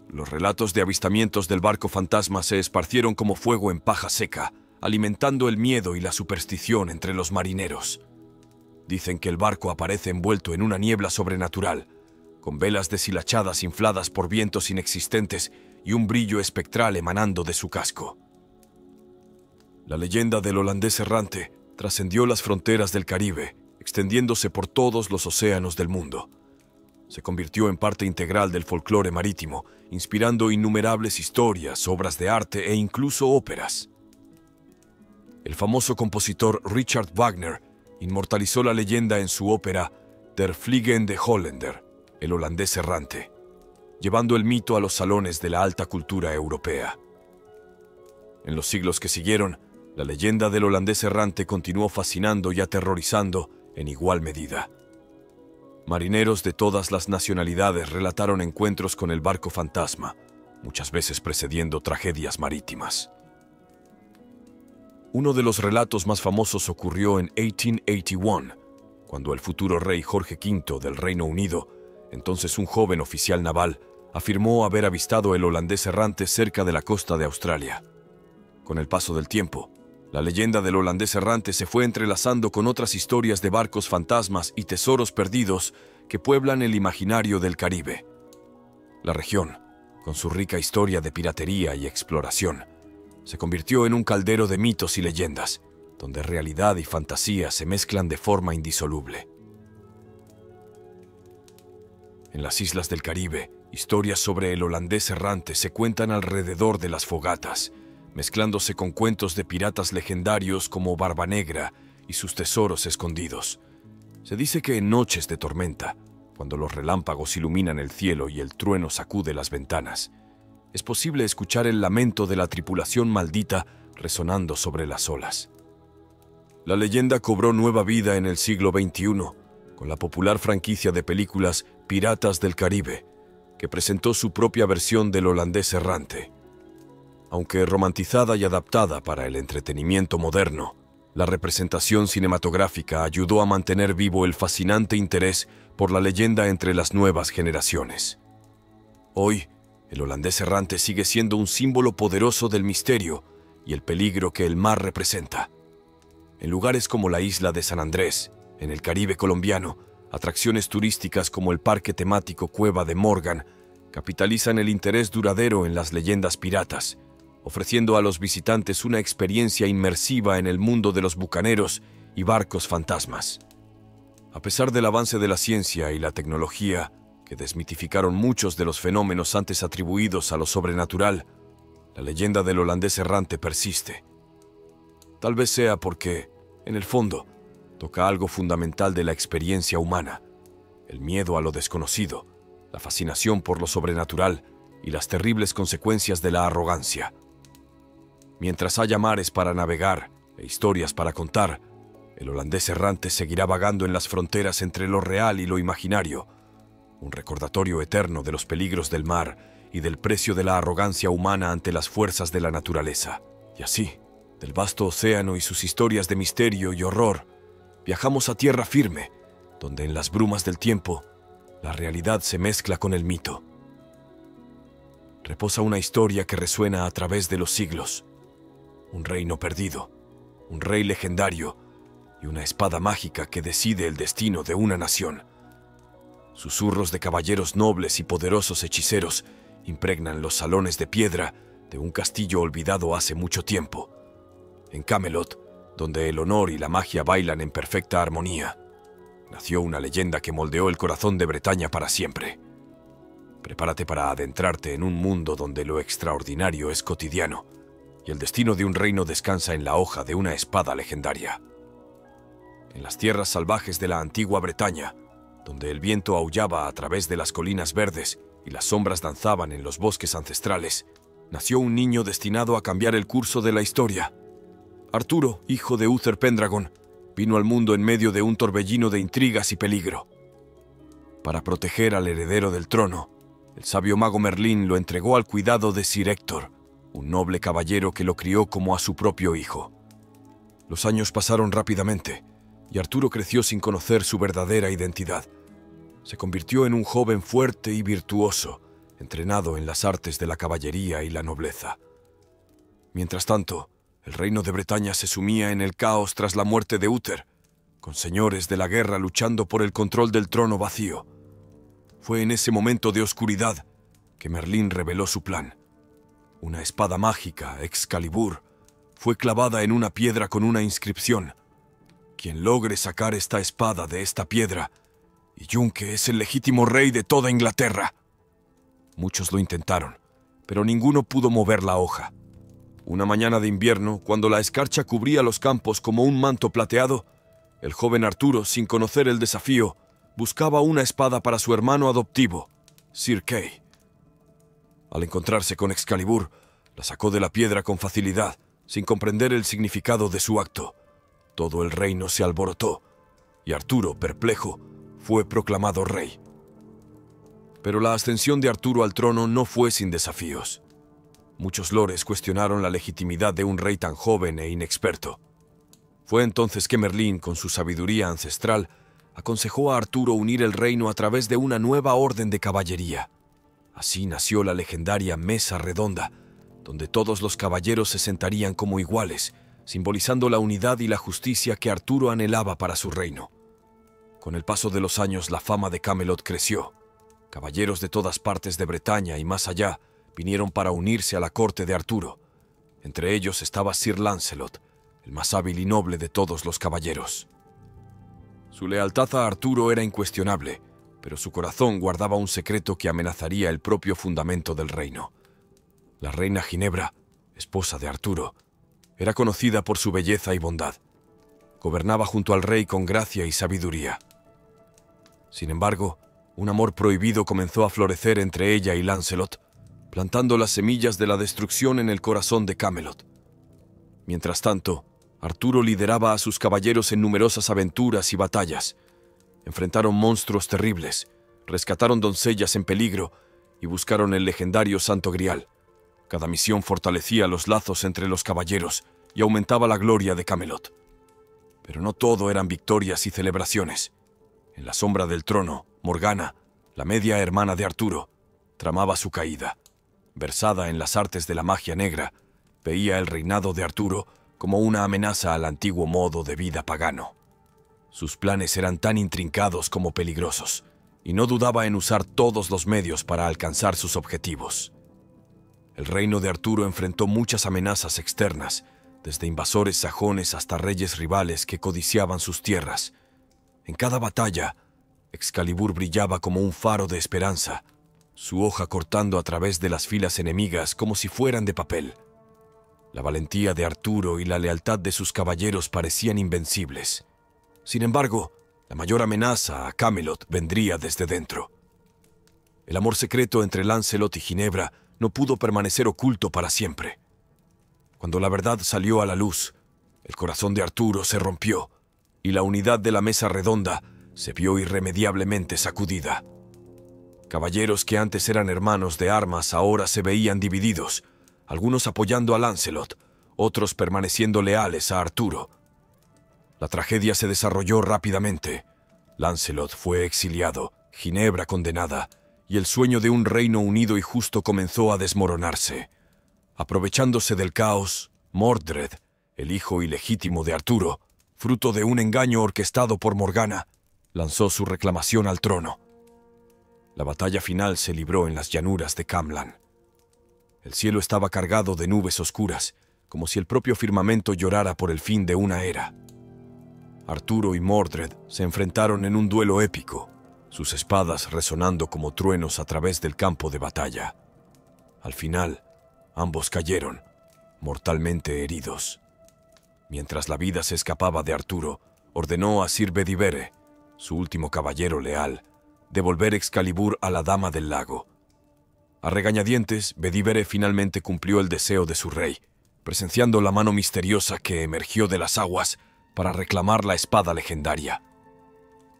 Los relatos de avistamientos del barco fantasma se esparcieron como fuego en paja seca, alimentando el miedo y la superstición entre los marineros. Dicen que el barco aparece envuelto en una niebla sobrenatural, con velas deshilachadas infladas por vientos inexistentes y un brillo espectral emanando de su casco. La leyenda del holandés errante trascendió las fronteras del Caribe, extendiéndose por todos los océanos del mundo. Se convirtió en parte integral del folclore marítimo, inspirando innumerables historias, obras de arte e incluso óperas. El famoso compositor Richard Wagner inmortalizó la leyenda en su ópera Der Fliegende Holländer, el holandés errante, llevando el mito a los salones de la alta cultura europea. En los siglos que siguieron, la leyenda del holandés errante continuó fascinando y aterrorizando en igual medida. Marineros de todas las nacionalidades relataron encuentros con el barco fantasma, muchas veces precediendo tragedias marítimas. Uno de los relatos más famosos ocurrió en 1881, cuando el futuro rey Jorge V del Reino Unido, entonces un joven oficial naval, afirmó haber avistado el holandés errante cerca de la costa de Australia. Con el paso del tiempo, la leyenda del holandés errante se fue entrelazando con otras historias de barcos fantasmas y tesoros perdidos que pueblan el imaginario del Caribe. La región, con su rica historia de piratería y exploración, se convirtió en un caldero de mitos y leyendas, donde realidad y fantasía se mezclan de forma indisoluble. En las islas del Caribe, historias sobre el holandés errante se cuentan alrededor de las fogatas, mezclándose con cuentos de piratas legendarios como Barba Negra y sus tesoros escondidos. Se dice que en noches de tormenta, cuando los relámpagos iluminan el cielo y el trueno sacude las ventanas, es posible escuchar el lamento de la tripulación maldita resonando sobre las olas. La leyenda cobró nueva vida en el siglo XXI, con la popular franquicia de películas Piratas del Caribe, que presentó su propia versión del holandés errante. Aunque romantizada y adaptada para el entretenimiento moderno, la representación cinematográfica ayudó a mantener vivo el fascinante interés por la leyenda entre las nuevas generaciones. Hoy, el holandés errante sigue siendo un símbolo poderoso del misterio y el peligro que el mar representa. En lugares como la isla de San Andrés, en el Caribe colombiano, atracciones turísticas como el parque temático Cueva de Morgan capitalizan el interés duradero en las leyendas piratas, ofreciendo a los visitantes una experiencia inmersiva en el mundo de los bucaneros y barcos fantasmas. A pesar del avance de la ciencia y la tecnología, que desmitificaron muchos de los fenómenos antes atribuidos a lo sobrenatural, la leyenda del holandés errante persiste. Tal vez sea porque, en el fondo, toca algo fundamental de la experiencia humana: el miedo a lo desconocido, la fascinación por lo sobrenatural y las terribles consecuencias de la arrogancia. Mientras haya mares para navegar e historias para contar, el holandés errante seguirá vagando en las fronteras entre lo real y lo imaginario, un recordatorio eterno de los peligros del mar y del precio de la arrogancia humana ante las fuerzas de la naturaleza. Y así, del vasto océano y sus historias de misterio y horror, viajamos a tierra firme, donde en las brumas del tiempo, la realidad se mezcla con el mito. Reposa una historia que resuena a través de los siglos. Un reino perdido, un rey legendario y una espada mágica que decide el destino de una nación. Susurros de caballeros nobles y poderosos hechiceros impregnan los salones de piedra de un castillo olvidado hace mucho tiempo. En Camelot, donde el honor y la magia bailan en perfecta armonía, nació una leyenda que moldeó el corazón de Bretaña para siempre. Prepárate para adentrarte en un mundo donde lo extraordinario es cotidiano y el destino de un reino descansa en la hoja de una espada legendaria. En las tierras salvajes de la antigua Bretaña, donde el viento aullaba a través de las colinas verdes y las sombras danzaban en los bosques ancestrales, nació un niño destinado a cambiar el curso de la historia. Arturo, hijo de Uther Pendragon, vino al mundo en medio de un torbellino de intrigas y peligro. Para proteger al heredero del trono, el sabio mago Merlín lo entregó al cuidado de Sir Héctor, un noble caballero que lo crió como a su propio hijo. Los años pasaron rápidamente, y Arturo creció sin conocer su verdadera identidad. Se convirtió en un joven fuerte y virtuoso, entrenado en las artes de la caballería y la nobleza. Mientras tanto, el reino de Bretaña se sumía en el caos tras la muerte de Uther, con señores de la guerra luchando por el control del trono vacío. Fue en ese momento de oscuridad que Merlín reveló su plan. Una espada mágica, Excalibur, fue clavada en una piedra con una inscripción: quien logre sacar esta espada de esta piedra, y Yunque es el legítimo rey de toda Inglaterra. Muchos lo intentaron, pero ninguno pudo mover la hoja. Una mañana de invierno, cuando la escarcha cubría los campos como un manto plateado, el joven Arturo, sin conocer el desafío, buscaba una espada para su hermano adoptivo, Sir Kay. Al encontrarse con Excalibur, la sacó de la piedra con facilidad, sin comprender el significado de su acto. Todo el reino se alborotó, y Arturo, perplejo, fue proclamado rey. Pero la ascensión de Arturo al trono no fue sin desafíos. Muchos lores cuestionaron la legitimidad de un rey tan joven e inexperto. Fue entonces que Merlín, con su sabiduría ancestral, aconsejó a Arturo unir el reino a través de una nueva orden de caballería. Así nació la legendaria Mesa Redonda, donde todos los caballeros se sentarían como iguales, simbolizando la unidad y la justicia que Arturo anhelaba para su reino. Con el paso de los años, la fama de Camelot creció. Caballeros de todas partes de Bretaña y más allá vinieron para unirse a la corte de Arturo. Entre ellos estaba Sir Lancelot, el más hábil y noble de todos los caballeros. Su lealtad a Arturo era incuestionable, pero su corazón guardaba un secreto que amenazaría el propio fundamento del reino. La reina Ginebra, esposa de Arturo, era conocida por su belleza y bondad. Gobernaba junto al rey con gracia y sabiduría. Sin embargo, un amor prohibido comenzó a florecer entre ella y Lancelot, plantando las semillas de la destrucción en el corazón de Camelot. Mientras tanto, Arturo lideraba a sus caballeros en numerosas aventuras y batallas. Enfrentaron monstruos terribles, rescataron doncellas en peligro y buscaron el legendario Santo Grial. Cada misión fortalecía los lazos entre los caballeros y aumentaba la gloria de Camelot. Pero no todo eran victorias y celebraciones. En la sombra del trono, Morgana, la media hermana de Arturo, tramaba su caída. Versada en las artes de la magia negra, veía el reinado de Arturo como una amenaza al antiguo modo de vida pagano. Sus planes eran tan intrincados como peligrosos, y no dudaba en usar todos los medios para alcanzar sus objetivos. El reino de Arturo enfrentó muchas amenazas externas, desde invasores sajones hasta reyes rivales que codiciaban sus tierras. En cada batalla, Excalibur brillaba como un faro de esperanza, su hoja cortando a través de las filas enemigas como si fueran de papel. La valentía de Arturo y la lealtad de sus caballeros parecían invencibles. Sin embargo, la mayor amenaza a Camelot vendría desde dentro. El amor secreto entre Lancelot y Ginebra no pudo permanecer oculto para siempre. Cuando la verdad salió a la luz, el corazón de Arturo se rompió y la unidad de la Mesa Redonda se vio irremediablemente sacudida. Caballeros que antes eran hermanos de armas ahora se veían divididos, algunos apoyando a Lancelot, otros permaneciendo leales a Arturo. La tragedia se desarrolló rápidamente. Lancelot fue exiliado, Ginebra condenada, y el sueño de un reino unido y justo comenzó a desmoronarse. Aprovechándose del caos, Mordred, el hijo ilegítimo de Arturo, fruto de un engaño orquestado por Morgana, lanzó su reclamación al trono. La batalla final se libró en las llanuras de Camlan. El cielo estaba cargado de nubes oscuras, como si el propio firmamento llorara por el fin de una era. Arturo y Mordred se enfrentaron en un duelo épico. sus espadas resonando como truenos a través del campo de batalla. Al final, ambos cayeron, mortalmente heridos. Mientras la vida se escapaba de Arturo, ordenó a Sir Bedivere, su último caballero leal, devolver Excalibur a la Dama del Lago. A regañadientes, Bedivere finalmente cumplió el deseo de su rey, presenciando la mano misteriosa que emergió de las aguas para reclamar la espada legendaria.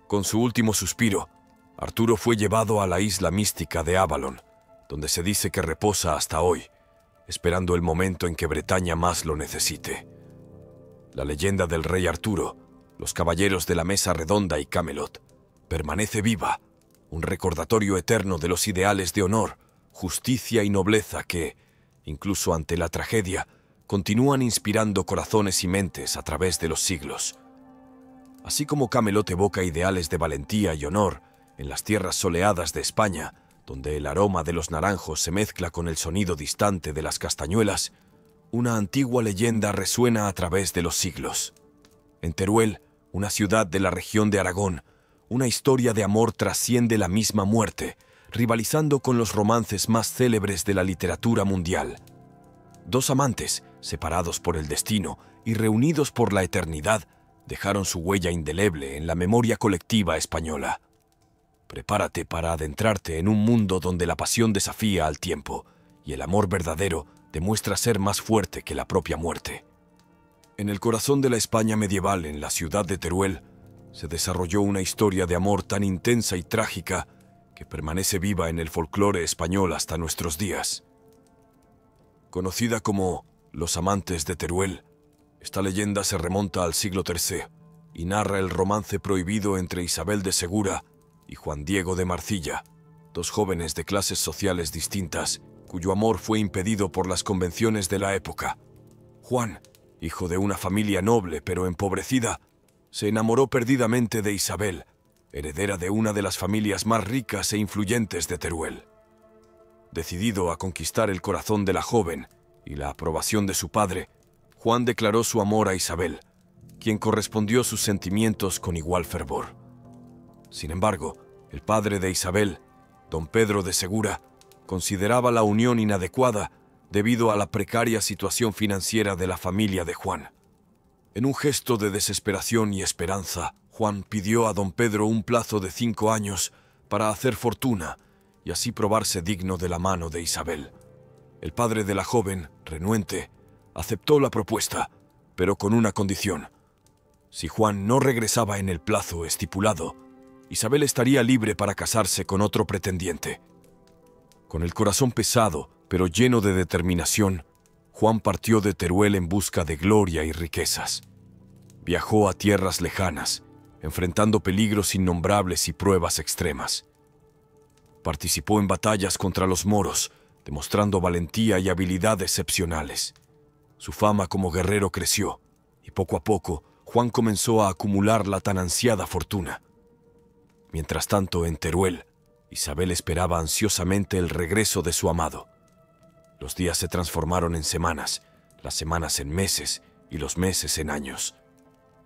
Con su último suspiro, Arturo fue llevado a la isla mística de Avalon, donde se dice que reposa hasta hoy, esperando el momento en que Bretaña más lo necesite. La leyenda del rey Arturo, los caballeros de la Mesa Redonda y Camelot, permanece viva, un recordatorio eterno de los ideales de honor, justicia y nobleza que, incluso ante la tragedia, continúan inspirando corazones y mentes a través de los siglos. Así como Camelot evoca ideales de valentía y honor en las tierras soleadas de España, donde el aroma de los naranjos se mezcla con el sonido distante de las castañuelas, una antigua leyenda resuena a través de los siglos. En Teruel, una ciudad de la región de Aragón, una historia de amor trasciende la misma muerte, rivalizando con los romances más célebres de la literatura mundial. Dos amantes, separados por el destino y reunidos por la eternidad, dejaron su huella indeleble en la memoria colectiva española. Prepárate para adentrarte en un mundo donde la pasión desafía al tiempo y el amor verdadero demuestra ser más fuerte que la propia muerte. En el corazón de la España medieval, en la ciudad de Teruel, se desarrolló una historia de amor tan intensa y trágica que permanece viva en el folclore español hasta nuestros días. Conocida como Los Amantes de Teruel, esta leyenda se remonta al siglo III y narra el romance prohibido entre Isabel de Segura y Juan Diego de Marcilla, dos jóvenes de clases sociales distintas, cuyo amor fue impedido por las convenciones de la época. Juan, hijo de una familia noble pero empobrecida, se enamoró perdidamente de Isabel, heredera de una de las familias más ricas e influyentes de Teruel. Decidido a conquistar el corazón de la joven y la aprobación de su padre, Juan declaró su amor a Isabel, quien correspondió sus sentimientos con igual fervor. Sin embargo, el padre de Isabel, don Pedro de Segura, consideraba la unión inadecuada debido a la precaria situación financiera de la familia de Juan. En un gesto de desesperación y esperanza, Juan pidió a don Pedro un plazo de 5 años para hacer fortuna y así probarse digno de la mano de Isabel. El padre de la joven, renuente, aceptó la propuesta, pero con una condición. Si Juan no regresaba en el plazo estipulado, Isabel estaría libre para casarse con otro pretendiente. Con el corazón pesado, pero lleno de determinación, Juan partió de Teruel en busca de gloria y riquezas. Viajó a tierras lejanas, enfrentando peligros innombrables y pruebas extremas. Participó en batallas contra los moros, demostrando valentía y habilidad excepcionales. Su fama como guerrero creció, y poco a poco Juan comenzó a acumular la tan ansiada fortuna. Mientras tanto, en Teruel, Isabel esperaba ansiosamente el regreso de su amado. Los días se transformaron en semanas, las semanas en meses y los meses en años.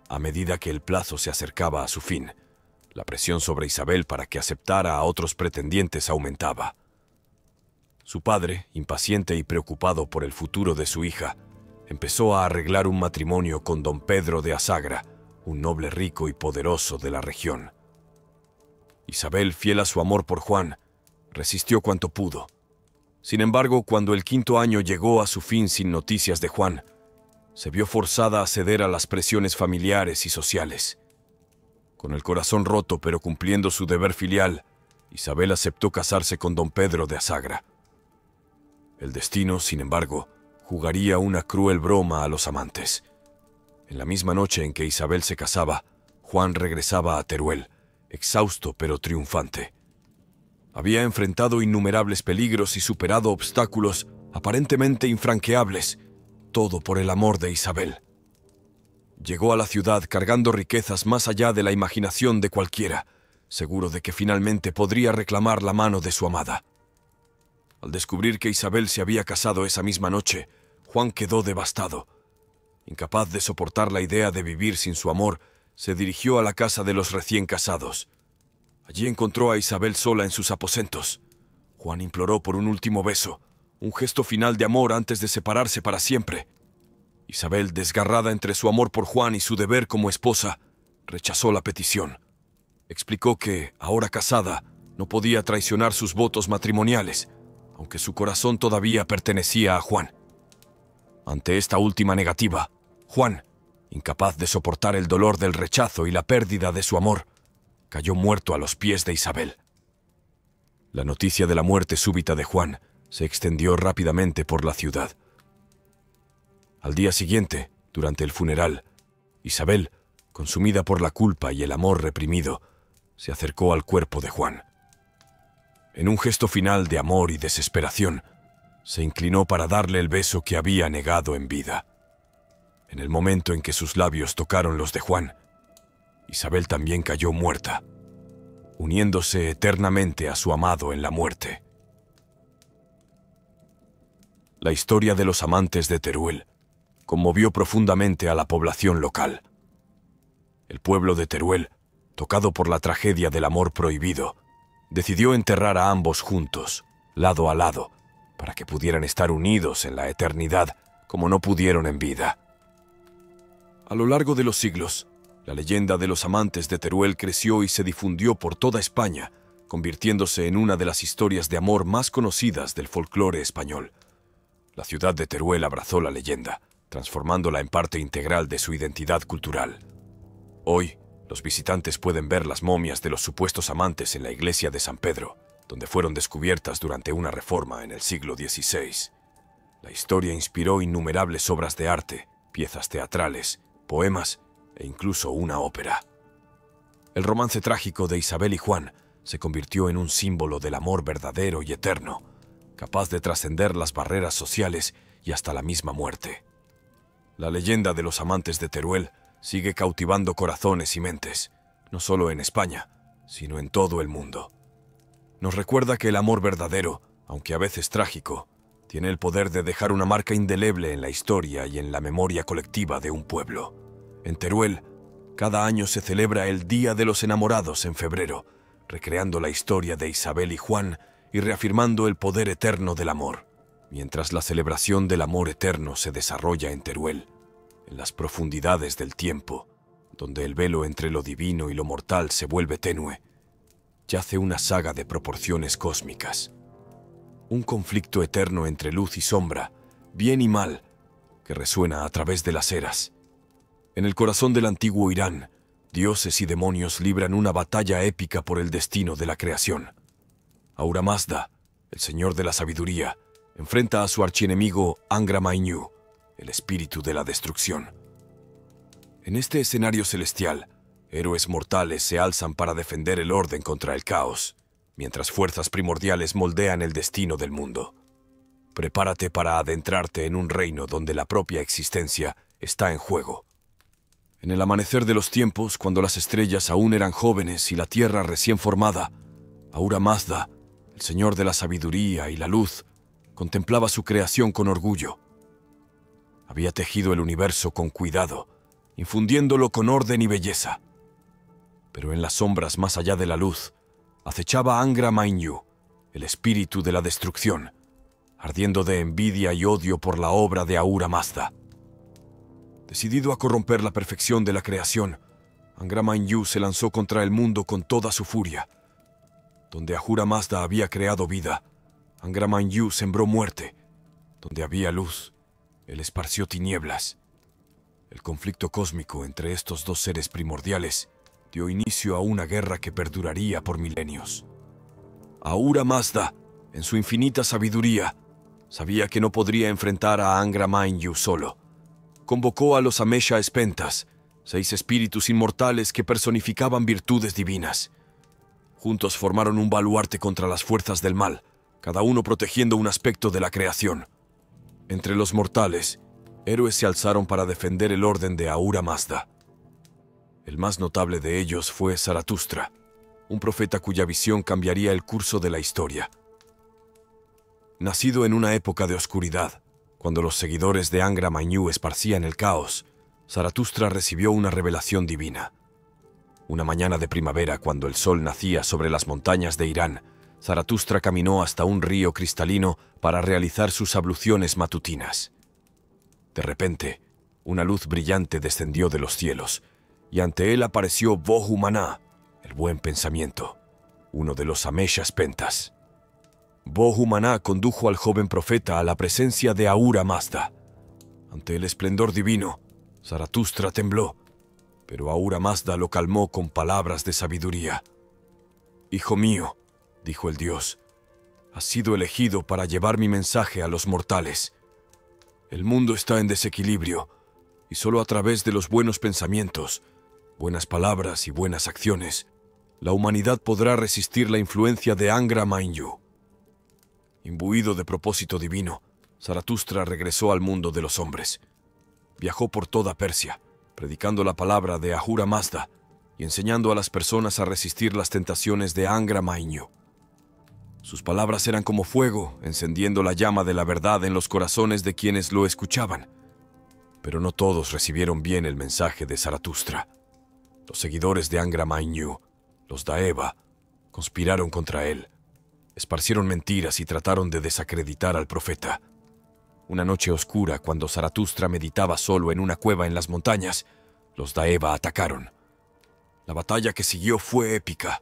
A medida que el plazo se acercaba a su fin, la presión sobre Isabel para que aceptara a otros pretendientes aumentaba. Su padre, impaciente y preocupado por el futuro de su hija, empezó a arreglar un matrimonio con don Pedro de Asagra, un noble rico y poderoso de la región. Isabel, fiel a su amor por Juan, resistió cuanto pudo. Sin embargo, cuando el 5.º año llegó a su fin sin noticias de Juan, se vio forzada a ceder a las presiones familiares y sociales. Con el corazón roto pero cumpliendo su deber filial, Isabel aceptó casarse con don Pedro de Asagra. El destino, sin embargo, jugaría una cruel broma a los amantes. En la misma noche en que Isabel se casaba, Juan regresaba a Teruel, exhausto pero triunfante. Había enfrentado innumerables peligros y superado obstáculos aparentemente infranqueables, todo por el amor de Isabel. Llegó a la ciudad cargando riquezas más allá de la imaginación de cualquiera, seguro de que finalmente podría reclamar la mano de su amada. Al descubrir que Isabel se había casado esa misma noche, Juan quedó devastado. Incapaz de soportar la idea de vivir sin su amor, se dirigió a la casa de los recién casados. Allí encontró a Isabel sola en sus aposentos. Juan imploró por un último beso, un gesto final de amor antes de separarse para siempre. Isabel, desgarrada entre su amor por Juan y su deber como esposa, rechazó la petición. Explicó que, ahora casada, no podía traicionar sus votos matrimoniales, aunque su corazón todavía pertenecía a Juan. Ante esta última negativa, Juan, incapaz de soportar el dolor del rechazo y la pérdida de su amor, cayó muerto a los pies de Isabel. La noticia de la muerte súbita de Juan se extendió rápidamente por la ciudad. Al día siguiente, durante el funeral, Isabel, consumida por la culpa y el amor reprimido, se acercó al cuerpo de Juan. En un gesto final de amor y desesperación, se inclinó para darle el beso que había negado en vida. En el momento en que sus labios tocaron los de Juan, Isabel también cayó muerta, uniéndose eternamente a su amado en la muerte. La historia de los amantes de Teruel conmovió profundamente a la población local. El pueblo de Teruel, tocado por la tragedia del amor prohibido, decidió enterrar a ambos juntos, lado a lado, para que pudieran estar unidos en la eternidad como no pudieron en vida. A lo largo de los siglos, la leyenda de los amantes de Teruel creció y se difundió por toda España, convirtiéndose en una de las historias de amor más conocidas del folclore español. La ciudad de Teruel abrazó la leyenda, transformándola en parte integral de su identidad cultural. Hoy, los visitantes pueden ver las momias de los supuestos amantes en la iglesia de San Pedro, donde fueron descubiertas durante una reforma en el siglo XVI. La historia inspiró innumerables obras de arte, piezas teatrales, poemas e incluso una ópera. El romance trágico de Isabel y Juan se convirtió en un símbolo del amor verdadero y eterno, capaz de trascender las barreras sociales y hasta la misma muerte. La leyenda de los amantes de Teruel sigue cautivando corazones y mentes, no solo en España, sino en todo el mundo. Nos recuerda que el amor verdadero, aunque a veces trágico, tiene el poder de dejar una marca indeleble en la historia y en la memoria colectiva de un pueblo. En Teruel, cada año se celebra el Día de los Enamorados en febrero, recreando la historia de Isabel y Juan y reafirmando el poder eterno del amor. Mientras la celebración del amor eterno se desarrolla en Teruel, en las profundidades del tiempo, donde el velo entre lo divino y lo mortal se vuelve tenue, yace una saga de proporciones cósmicas. Un conflicto eterno entre luz y sombra, bien y mal, que resuena a través de las eras. En el corazón del antiguo Irán, dioses y demonios libran una batalla épica por el destino de la creación. Ahura Mazda, el señor de la sabiduría, enfrenta a su archienemigo Angra Mainyu, el espíritu de la destrucción. En este escenario celestial, héroes mortales se alzan para defender el orden contra el caos, mientras fuerzas primordiales moldean el destino del mundo. Prepárate para adentrarte en un reino donde la propia existencia está en juego. En el amanecer de los tiempos, cuando las estrellas aún eran jóvenes y la tierra recién formada, Ahura Mazda, el señor de la sabiduría y la luz, contemplaba su creación con orgullo. Había tejido el universo con cuidado, infundiéndolo con orden y belleza. Pero en las sombras más allá de la luz, acechaba Angra Mainyu, el espíritu de la destrucción, ardiendo de envidia y odio por la obra de Ahura Mazda. Decidido a corromper la perfección de la creación, Angra Mainyu se lanzó contra el mundo con toda su furia. Donde Ahura Mazda había creado vida, Angra Mainyu sembró muerte. Donde había luz, él esparció tinieblas. El conflicto cósmico entre estos dos seres primordiales dio inicio a una guerra que perduraría por milenios. Ahura Mazda, en su infinita sabiduría, sabía que no podría enfrentar a Angra Mainyu solo. Convocó a los Amesha Espentas, 6 espíritus inmortales que personificaban virtudes divinas. Juntos formaron un baluarte contra las fuerzas del mal, cada uno protegiendo un aspecto de la creación. Entre los mortales, héroes se alzaron para defender el orden de Ahura Mazda. El más notable de ellos fue Zaratustra, un profeta cuya visión cambiaría el curso de la historia. Nacido en una época de oscuridad, cuando los seguidores de Angra Mainyu esparcían el caos, Zaratustra recibió una revelación divina. Una mañana de primavera, cuando el sol nacía sobre las montañas de Irán, Zaratustra caminó hasta un río cristalino para realizar sus abluciones matutinas. De repente, una luz brillante descendió de los cielos, y ante él apareció Bohu Maná, el buen pensamiento, uno de los Ameshas Pentas. Bohu Maná condujo al joven profeta a la presencia de Ahura Mazda. Ante el esplendor divino, Zaratustra tembló, pero Ahura Mazda lo calmó con palabras de sabiduría. «Hijo mío», dijo el dios, «has sido elegido para llevar mi mensaje a los mortales. El mundo está en desequilibrio, y solo a través de los buenos pensamientos, buenas palabras y buenas acciones, la humanidad podrá resistir la influencia de Angra Mainyu». Imbuido de propósito divino, Zaratustra regresó al mundo de los hombres. Viajó por toda Persia, predicando la palabra de Ahura Mazda y enseñando a las personas a resistir las tentaciones de Angra Mainyu. Sus palabras eran como fuego, encendiendo la llama de la verdad en los corazones de quienes lo escuchaban. Pero no todos recibieron bien el mensaje de Zaratustra. Los seguidores de Angra Mainyu, los Daeva, conspiraron contra él, esparcieron mentiras y trataron de desacreditar al profeta. Una noche oscura, cuando Zaratustra meditaba solo en una cueva en las montañas, los Daeva atacaron. La batalla que siguió fue épica.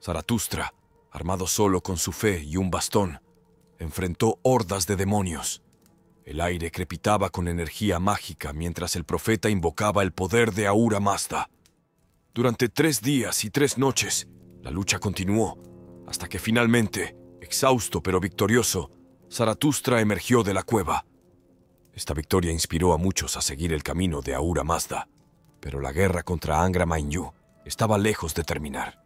Zaratustra, armado solo con su fe y un bastón, enfrentó hordas de demonios. El aire crepitaba con energía mágica mientras el profeta invocaba el poder de Ahura Mazda. Durante 3 días y 3 noches, la lucha continuó, hasta que finalmente, exhausto pero victorioso, Zaratustra emergió de la cueva. Esta victoria inspiró a muchos a seguir el camino de Ahura Mazda, pero la guerra contra Angra Mainyu estaba lejos de terminar.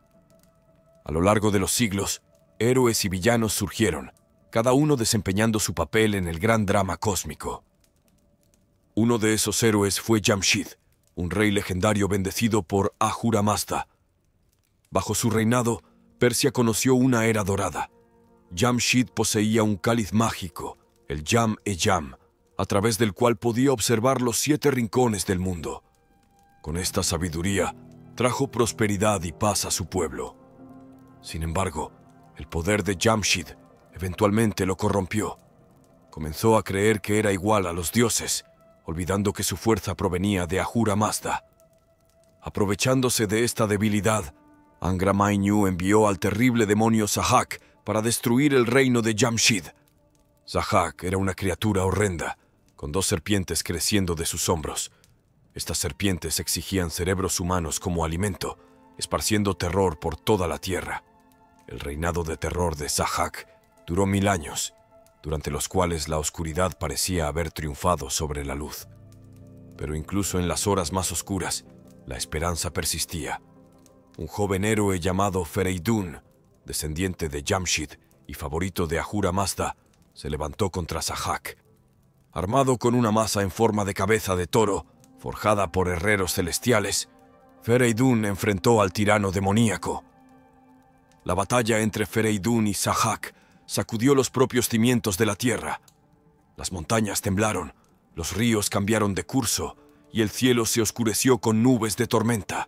A lo largo de los siglos, héroes y villanos surgieron, cada uno desempeñando su papel en el gran drama cósmico. Uno de esos héroes fue Jamshid, un rey legendario bendecido por Ahura Mazda. Bajo su reinado, Persia conoció una era dorada. Jamshid poseía un cáliz mágico, el Jam-e-Jam, a través del cual podía observar los 7 rincones del mundo. Con esta sabiduría, trajo prosperidad y paz a su pueblo. Sin embargo, el poder de Jamshid eventualmente lo corrompió. Comenzó a creer que era igual a los dioses, olvidando que su fuerza provenía de Ahura Mazda. Aprovechándose de esta debilidad, Angra Mainyu envió al terrible demonio Sahak para destruir el reino de Jamshid. Sahak era una criatura horrenda, con 2 serpientes creciendo de sus hombros. Estas serpientes exigían cerebros humanos como alimento, esparciendo terror por toda la tierra. El reinado de terror de Sahak duró 1000 años, durante los cuales la oscuridad parecía haber triunfado sobre la luz. Pero incluso en las horas más oscuras, la esperanza persistía. Un joven héroe llamado Fereidun, descendiente de Jamshid y favorito de Ahura Mazda, se levantó contra Sahak. Armado con una maza en forma de cabeza de toro, forjada por herreros celestiales, Fereidun enfrentó al tirano demoníaco. La batalla entre Fereidun y Sahak sacudió los propios cimientos de la tierra. Las montañas temblaron, los ríos cambiaron de curso y el cielo se oscureció con nubes de tormenta.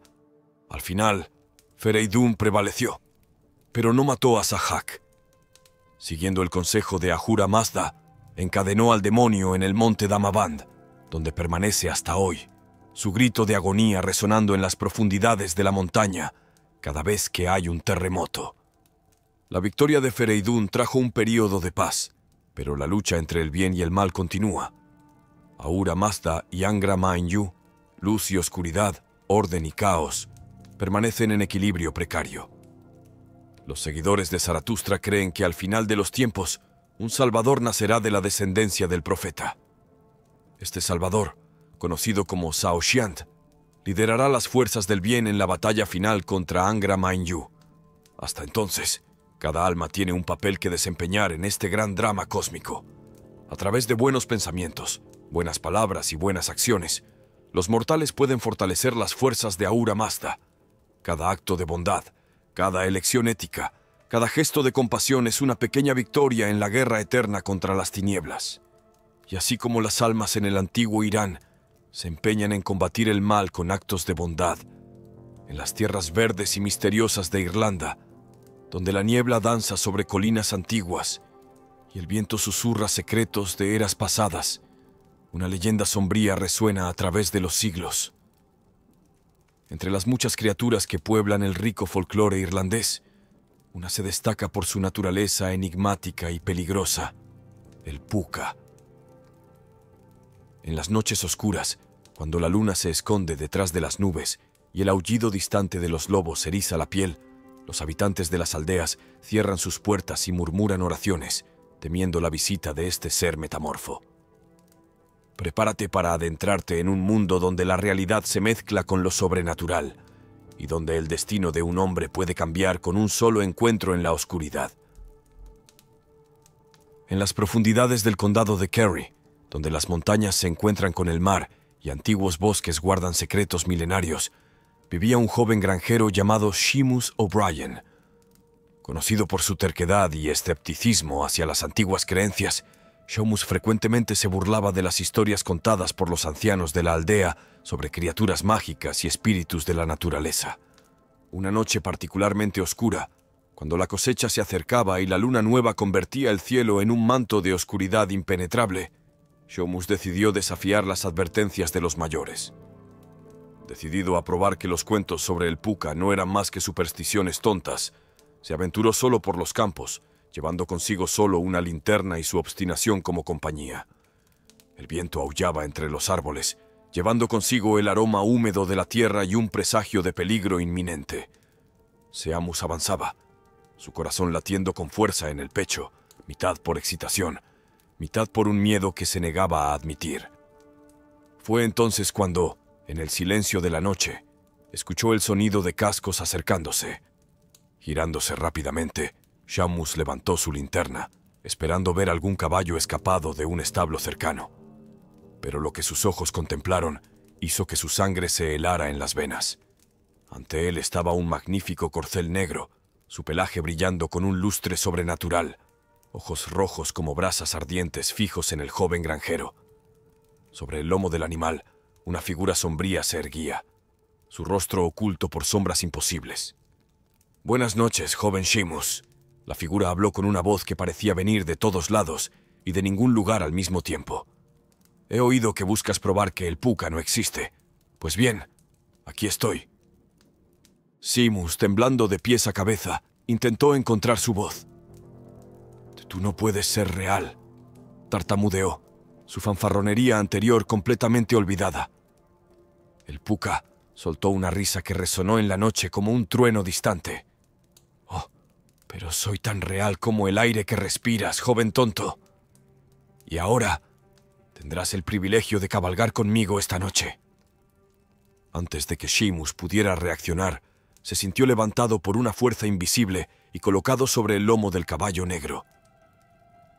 Al final, Fereidun prevaleció, pero no mató a Sahak. Siguiendo el consejo de Ahura Mazda, encadenó al demonio en el monte Damavand, donde permanece hasta hoy, su grito de agonía resonando en las profundidades de la montaña cada vez que hay un terremoto. La victoria de Fereidun trajo un período de paz, pero la lucha entre el bien y el mal continúa. Ahura Mazda y Angra Mainyu, luz y oscuridad, orden y caos, permanecen en equilibrio precario. Los seguidores de Zaratustra creen que al final de los tiempos, un Salvador nacerá de la descendencia del profeta. Este Salvador, conocido como Saoshyant, liderará las fuerzas del bien en la batalla final contra Angra Mainyu. Hasta entonces, cada alma tiene un papel que desempeñar en este gran drama cósmico. A través de buenos pensamientos, buenas palabras y buenas acciones, los mortales pueden fortalecer las fuerzas de Ahura Mazda. Cada acto de bondad, cada elección ética, cada gesto de compasión es una pequeña victoria en la guerra eterna contra las tinieblas. Y así como las almas en el antiguo Irán se empeñan en combatir el mal con actos de bondad, en las tierras verdes y misteriosas de Irlanda, donde la niebla danza sobre colinas antiguas y el viento susurra secretos de eras pasadas, una leyenda sombría resuena a través de los siglos. Entre las muchas criaturas que pueblan el rico folclore irlandés, una se destaca por su naturaleza enigmática y peligrosa: el puka. En las noches oscuras, cuando la luna se esconde detrás de las nubes y el aullido distante de los lobos eriza la piel, los habitantes de las aldeas cierran sus puertas y murmuran oraciones, temiendo la visita de este ser metamorfo. Prepárate para adentrarte en un mundo donde la realidad se mezcla con lo sobrenatural y donde el destino de un hombre puede cambiar con un solo encuentro en la oscuridad. En las profundidades del condado de Kerry, donde las montañas se encuentran con el mar y antiguos bosques guardan secretos milenarios, vivía un joven granjero llamado Seamus O'Brien. Conocido por su terquedad y escepticismo hacia las antiguas creencias, Seamus frecuentemente se burlaba de las historias contadas por los ancianos de la aldea sobre criaturas mágicas y espíritus de la naturaleza. Una noche particularmente oscura, cuando la cosecha se acercaba y la luna nueva convertía el cielo en un manto de oscuridad impenetrable, Seamus decidió desafiar las advertencias de los mayores. Decidido a probar que los cuentos sobre el puka no eran más que supersticiones tontas, se aventuró solo por los campos, llevando consigo solo una linterna y su obstinación como compañía. El viento aullaba entre los árboles, llevando consigo el aroma húmedo de la tierra y un presagio de peligro inminente. Seamus avanzaba, su corazón latiendo con fuerza en el pecho, mitad por excitación, mitad por un miedo que se negaba a admitir. Fue entonces cuando, en el silencio de la noche, escuchó el sonido de cascos acercándose. Girándose rápidamente, Seamus levantó su linterna, esperando ver algún caballo escapado de un establo cercano. Pero lo que sus ojos contemplaron hizo que su sangre se helara en las venas. Ante él estaba un magnífico corcel negro, su pelaje brillando con un lustre sobrenatural, ojos rojos como brasas ardientes fijos en el joven granjero. Sobre el lomo del animal, una figura sombría se erguía, su rostro oculto por sombras imposibles. «Buenas noches, joven Seamus». La figura habló con una voz que parecía venir de todos lados y de ningún lugar al mismo tiempo. «He oído que buscas probar que el puka no existe. Pues bien, aquí estoy». Seamus, temblando de pies a cabeza, intentó encontrar su voz. «Tú no puedes ser real», tartamudeó, su fanfarronería anterior completamente olvidada. El puka soltó una risa que resonó en la noche como un trueno distante. «Oh, pero soy tan real como el aire que respiras, joven tonto. Y ahora tendrás el privilegio de cabalgar conmigo esta noche». Antes de que Seamus pudiera reaccionar, se sintió levantado por una fuerza invisible y colocado sobre el lomo del caballo negro.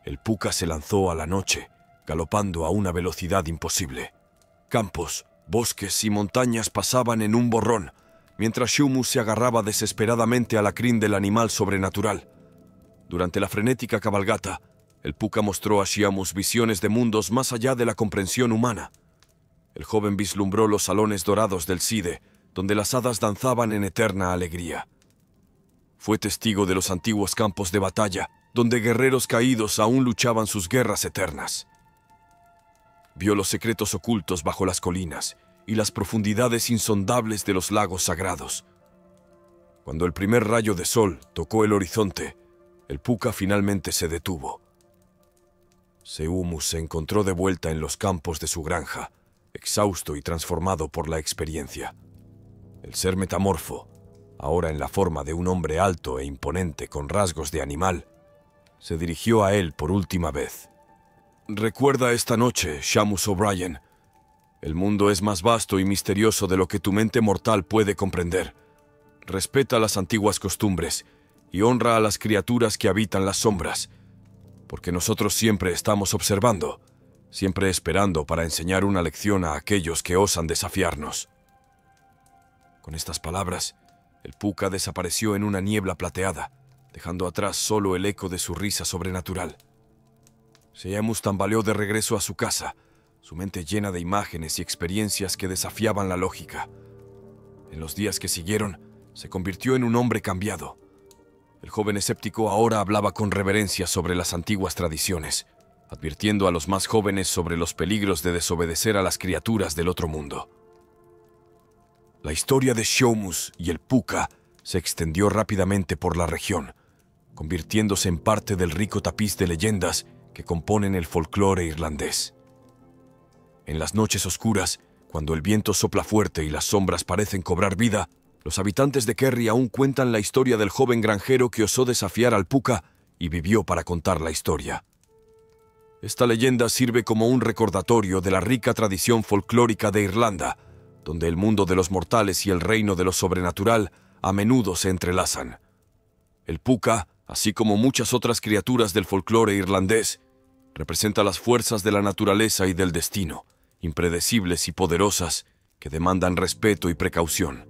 El puka se lanzó a la noche, galopando a una velocidad imposible. Campos, bosques y montañas pasaban en un borrón, mientras Seamus se agarraba desesperadamente a la crin del animal sobrenatural. Durante la frenética cabalgata, el puka mostró a Seamus visiones de mundos más allá de la comprensión humana. El joven vislumbró los salones dorados del Side, donde las hadas danzaban en eterna alegría. Fue testigo de los antiguos campos de batalla, donde guerreros caídos aún luchaban sus guerras eternas. Vio los secretos ocultos bajo las colinas y las profundidades insondables de los lagos sagrados. Cuando el primer rayo de sol tocó el horizonte, el puka finalmente se detuvo. Seamus se encontró de vuelta en los campos de su granja, exhausto y transformado por la experiencia. El ser metamorfo, ahora en la forma de un hombre alto e imponente con rasgos de animal, se dirigió a él por última vez. «Recuerda esta noche, Seamus O'Brien. El mundo es más vasto y misterioso de lo que tu mente mortal puede comprender. Respeta las antiguas costumbres y honra a las criaturas que habitan las sombras, porque nosotros siempre estamos observando, siempre esperando para enseñar una lección a aquellos que osan desafiarnos». Con estas palabras, el puka desapareció en una niebla plateada, dejando atrás solo el eco de su risa sobrenatural. Seamus tambaleó de regreso a su casa, su mente llena de imágenes y experiencias que desafiaban la lógica. En los días que siguieron, se convirtió en un hombre cambiado. El joven escéptico ahora hablaba con reverencia sobre las antiguas tradiciones, advirtiendo a los más jóvenes sobre los peligros de desobedecer a las criaturas del otro mundo. La historia de Xiomuz y el Puka se extendió rápidamente por la región, convirtiéndose en parte del rico tapiz de leyendas que componen el folclore irlandés. En las noches oscuras, cuando el viento sopla fuerte y las sombras parecen cobrar vida, los habitantes de Kerry aún cuentan la historia del joven granjero que osó desafiar al Puka y vivió para contar la historia. Esta leyenda sirve como un recordatorio de la rica tradición folclórica de Irlanda, donde el mundo de los mortales y el reino de lo sobrenatural a menudo se entrelazan. El Puka, así como muchas otras criaturas del folclore irlandés, representa las fuerzas de la naturaleza y del destino, impredecibles y poderosas, que demandan respeto y precaución.